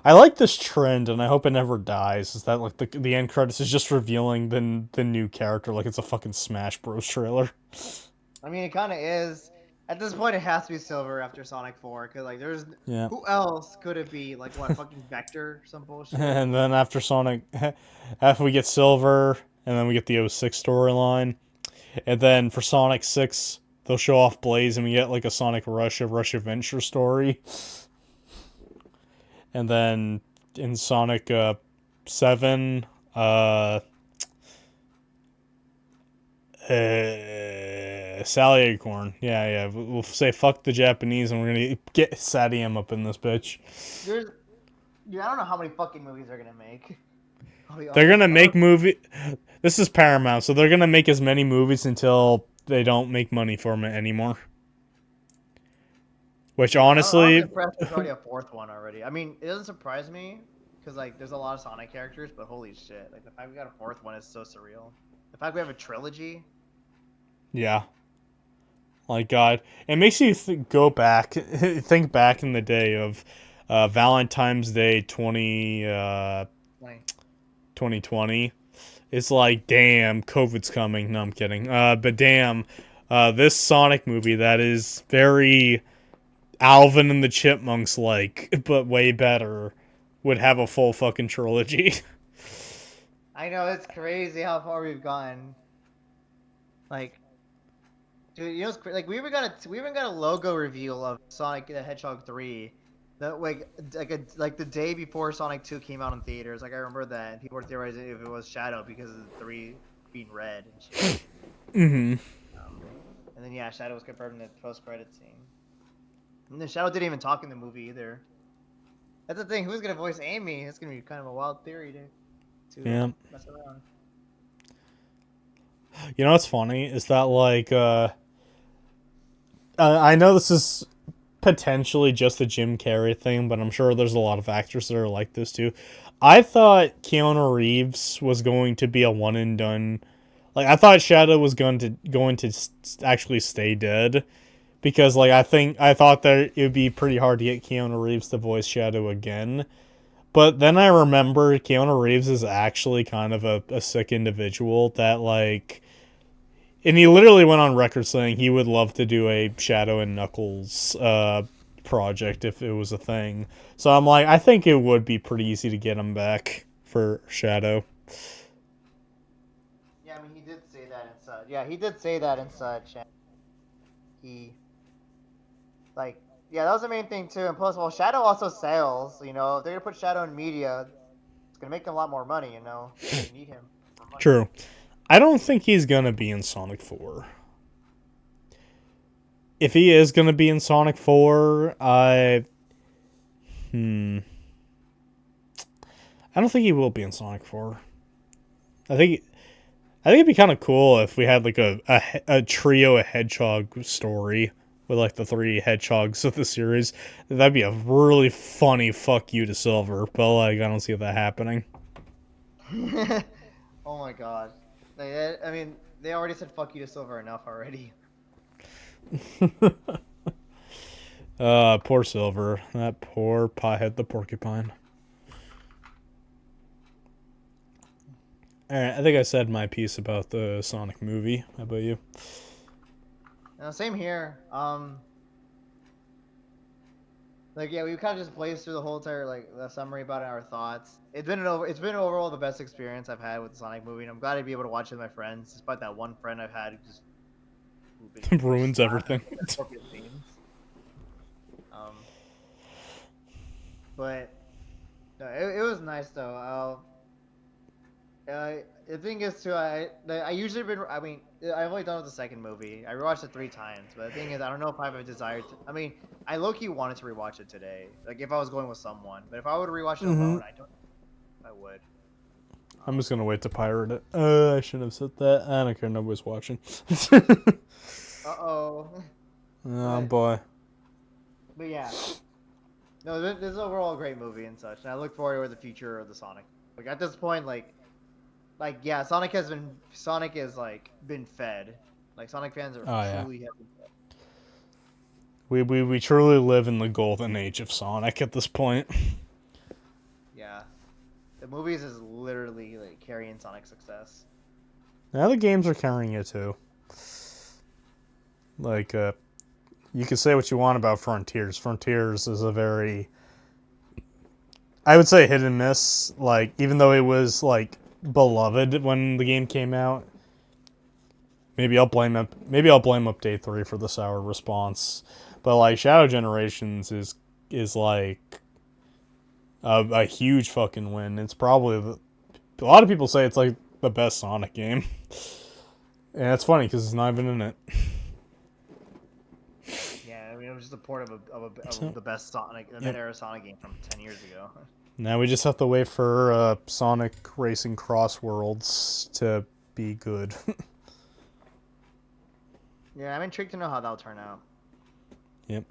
I like this trend, and I hope it never dies. Is that like the end credits is just revealing the new character, like it's a fucking Smash Bros. Trailer. I mean, it kind of is. At this point, it has to be Silver after Sonic 4, because, like, there's. Yeah. Who else could it be? Like, what, fucking Vector? Some bullshit? And then after Sonic, after we get Silver, and then we get the 06 storyline, and then for Sonic 6, they'll show off Blaze, and we get like a Sonic Rush Adventure story. And then in Sonic 7, Sally Acorn. Yeah. We'll say fuck the Japanese, and we're gonna get Sadiam up in this bitch. There's. Yeah, I don't know how many fucking movies they're gonna make. I'll be They're honest. gonna make movie. This is Paramount, so they're gonna make as many movies until they don't make money from it anymore. Which I was honestly, impressed there's already a fourth one already. I mean, it doesn't surprise me, because, like, there's a lot of Sonic characters, but holy shit. Like, the fact we got a fourth one is so surreal. The fact we have a trilogy. yeah. Like God, it makes you go back, think back in the day of Valentine's Day 2020. It's like, damn, COVID's coming. No, I'm kidding. But damn, this Sonic movie that is very Alvin and the Chipmunks like, but way better, would have a full fucking trilogy. I know, it's crazy how far we've gone. Like, dude, you know, like, we even got a logo reveal of Sonic the Hedgehog 3. That, like the day before Sonic 2 came out in theaters. Like, I remember that, and people were theorizing if it was Shadow because of the 3 being red and shit. Mm-hmm. And then, yeah, Shadow was confirmed in the post-credit scene. And then Shadow didn't even talk in the movie either. That's the thing. Who's gonna voice Amy? It's gonna be kind of a wild theory to Yeah. mess around. You know what's funny is that like I know this is potentially just a Jim Carrey thing, but I'm sure there's a lot of actors that are like this too. I thought Keanu Reeves was going to be a one and done. Like I thought Shadow was going to actually stay dead, because like I thought that it would be pretty hard to get Keanu Reeves to voice Shadow again. But then I remember Keanu Reeves is actually kind of a sick individual that like, and he literally went on record saying he would love to do a Shadow and Knuckles project if it was a thing. So I'm like, I think it would be pretty easy to get him back for Shadow. Yeah, I mean, he did say that and such. Yeah, he did say that and such. And he, like, yeah, that was the main thing too. And plus, well, Shadow also sells. You know, if they're gonna put Shadow in media, it's gonna make them a lot more money. You know, they need him for money. True. I don't think he's gonna be in Sonic 4. If he is gonna be in Sonic 4, I don't think he will be in Sonic 4. I think it'd be kind of cool if we had like a trio of hedgehog story with like the 3 hedgehogs of the series. That'd be a really funny fuck you to Silver, but like I don't see that happening. Oh my god. Like, I mean, they already said fuck you to Silver enough already. Poor Silver. That poor pothead the porcupine. Alright, I think I said my piece about the Sonic movie. How about you? Same here. Like yeah, we kind of just blazed through the whole entire like the summary about our thoughts. It's been overall the best experience I've had with the Sonic movie, and I'm glad to be able to watch it with my friends, despite that one friend I've had who've been Ruins everything. inappropriate themes. But no, it was nice though. The thing is too, I usually been. I mean, I've only done it with the second movie. I rewatched it 3 times, but the thing is, I don't know if I have a desire to. I mean, I low-key wanted to rewatch it today, like if I was going with someone. But if I would rewatch it alone, I don't. I would. I'm just gonna wait to pirate it. I shouldn't have said that. I don't care. Nobody's watching. Uh-oh. Oh boy. But yeah. No, this is overall a great movie and such, and I look forward to the future of the Sonic. Like at this point, like yeah, Sonic is like been fed. Like Sonic fans are truly have been fed. We truly live in the golden age of Sonic at this point. Yeah. The movies is literally like carrying Sonic's success. Now the games are carrying it too. Like, you can say what you want about Frontiers. Frontiers is a very, I would say, hit and miss. Like, even though it was like beloved when the game came out, maybe I'll blame Update 3 for the sour response. But like Shadow Generations is like a huge fucking win. It's probably a lot of people say it's like the best Sonic game, and it's funny because it's not even in it. Yeah, I mean it was just a port of the best Sonic, that era Sonic game from 10 years ago. Now we just have to wait for Sonic Racing Cross Worlds to be good. Yeah, I'm intrigued to know how that'll turn out. Yep.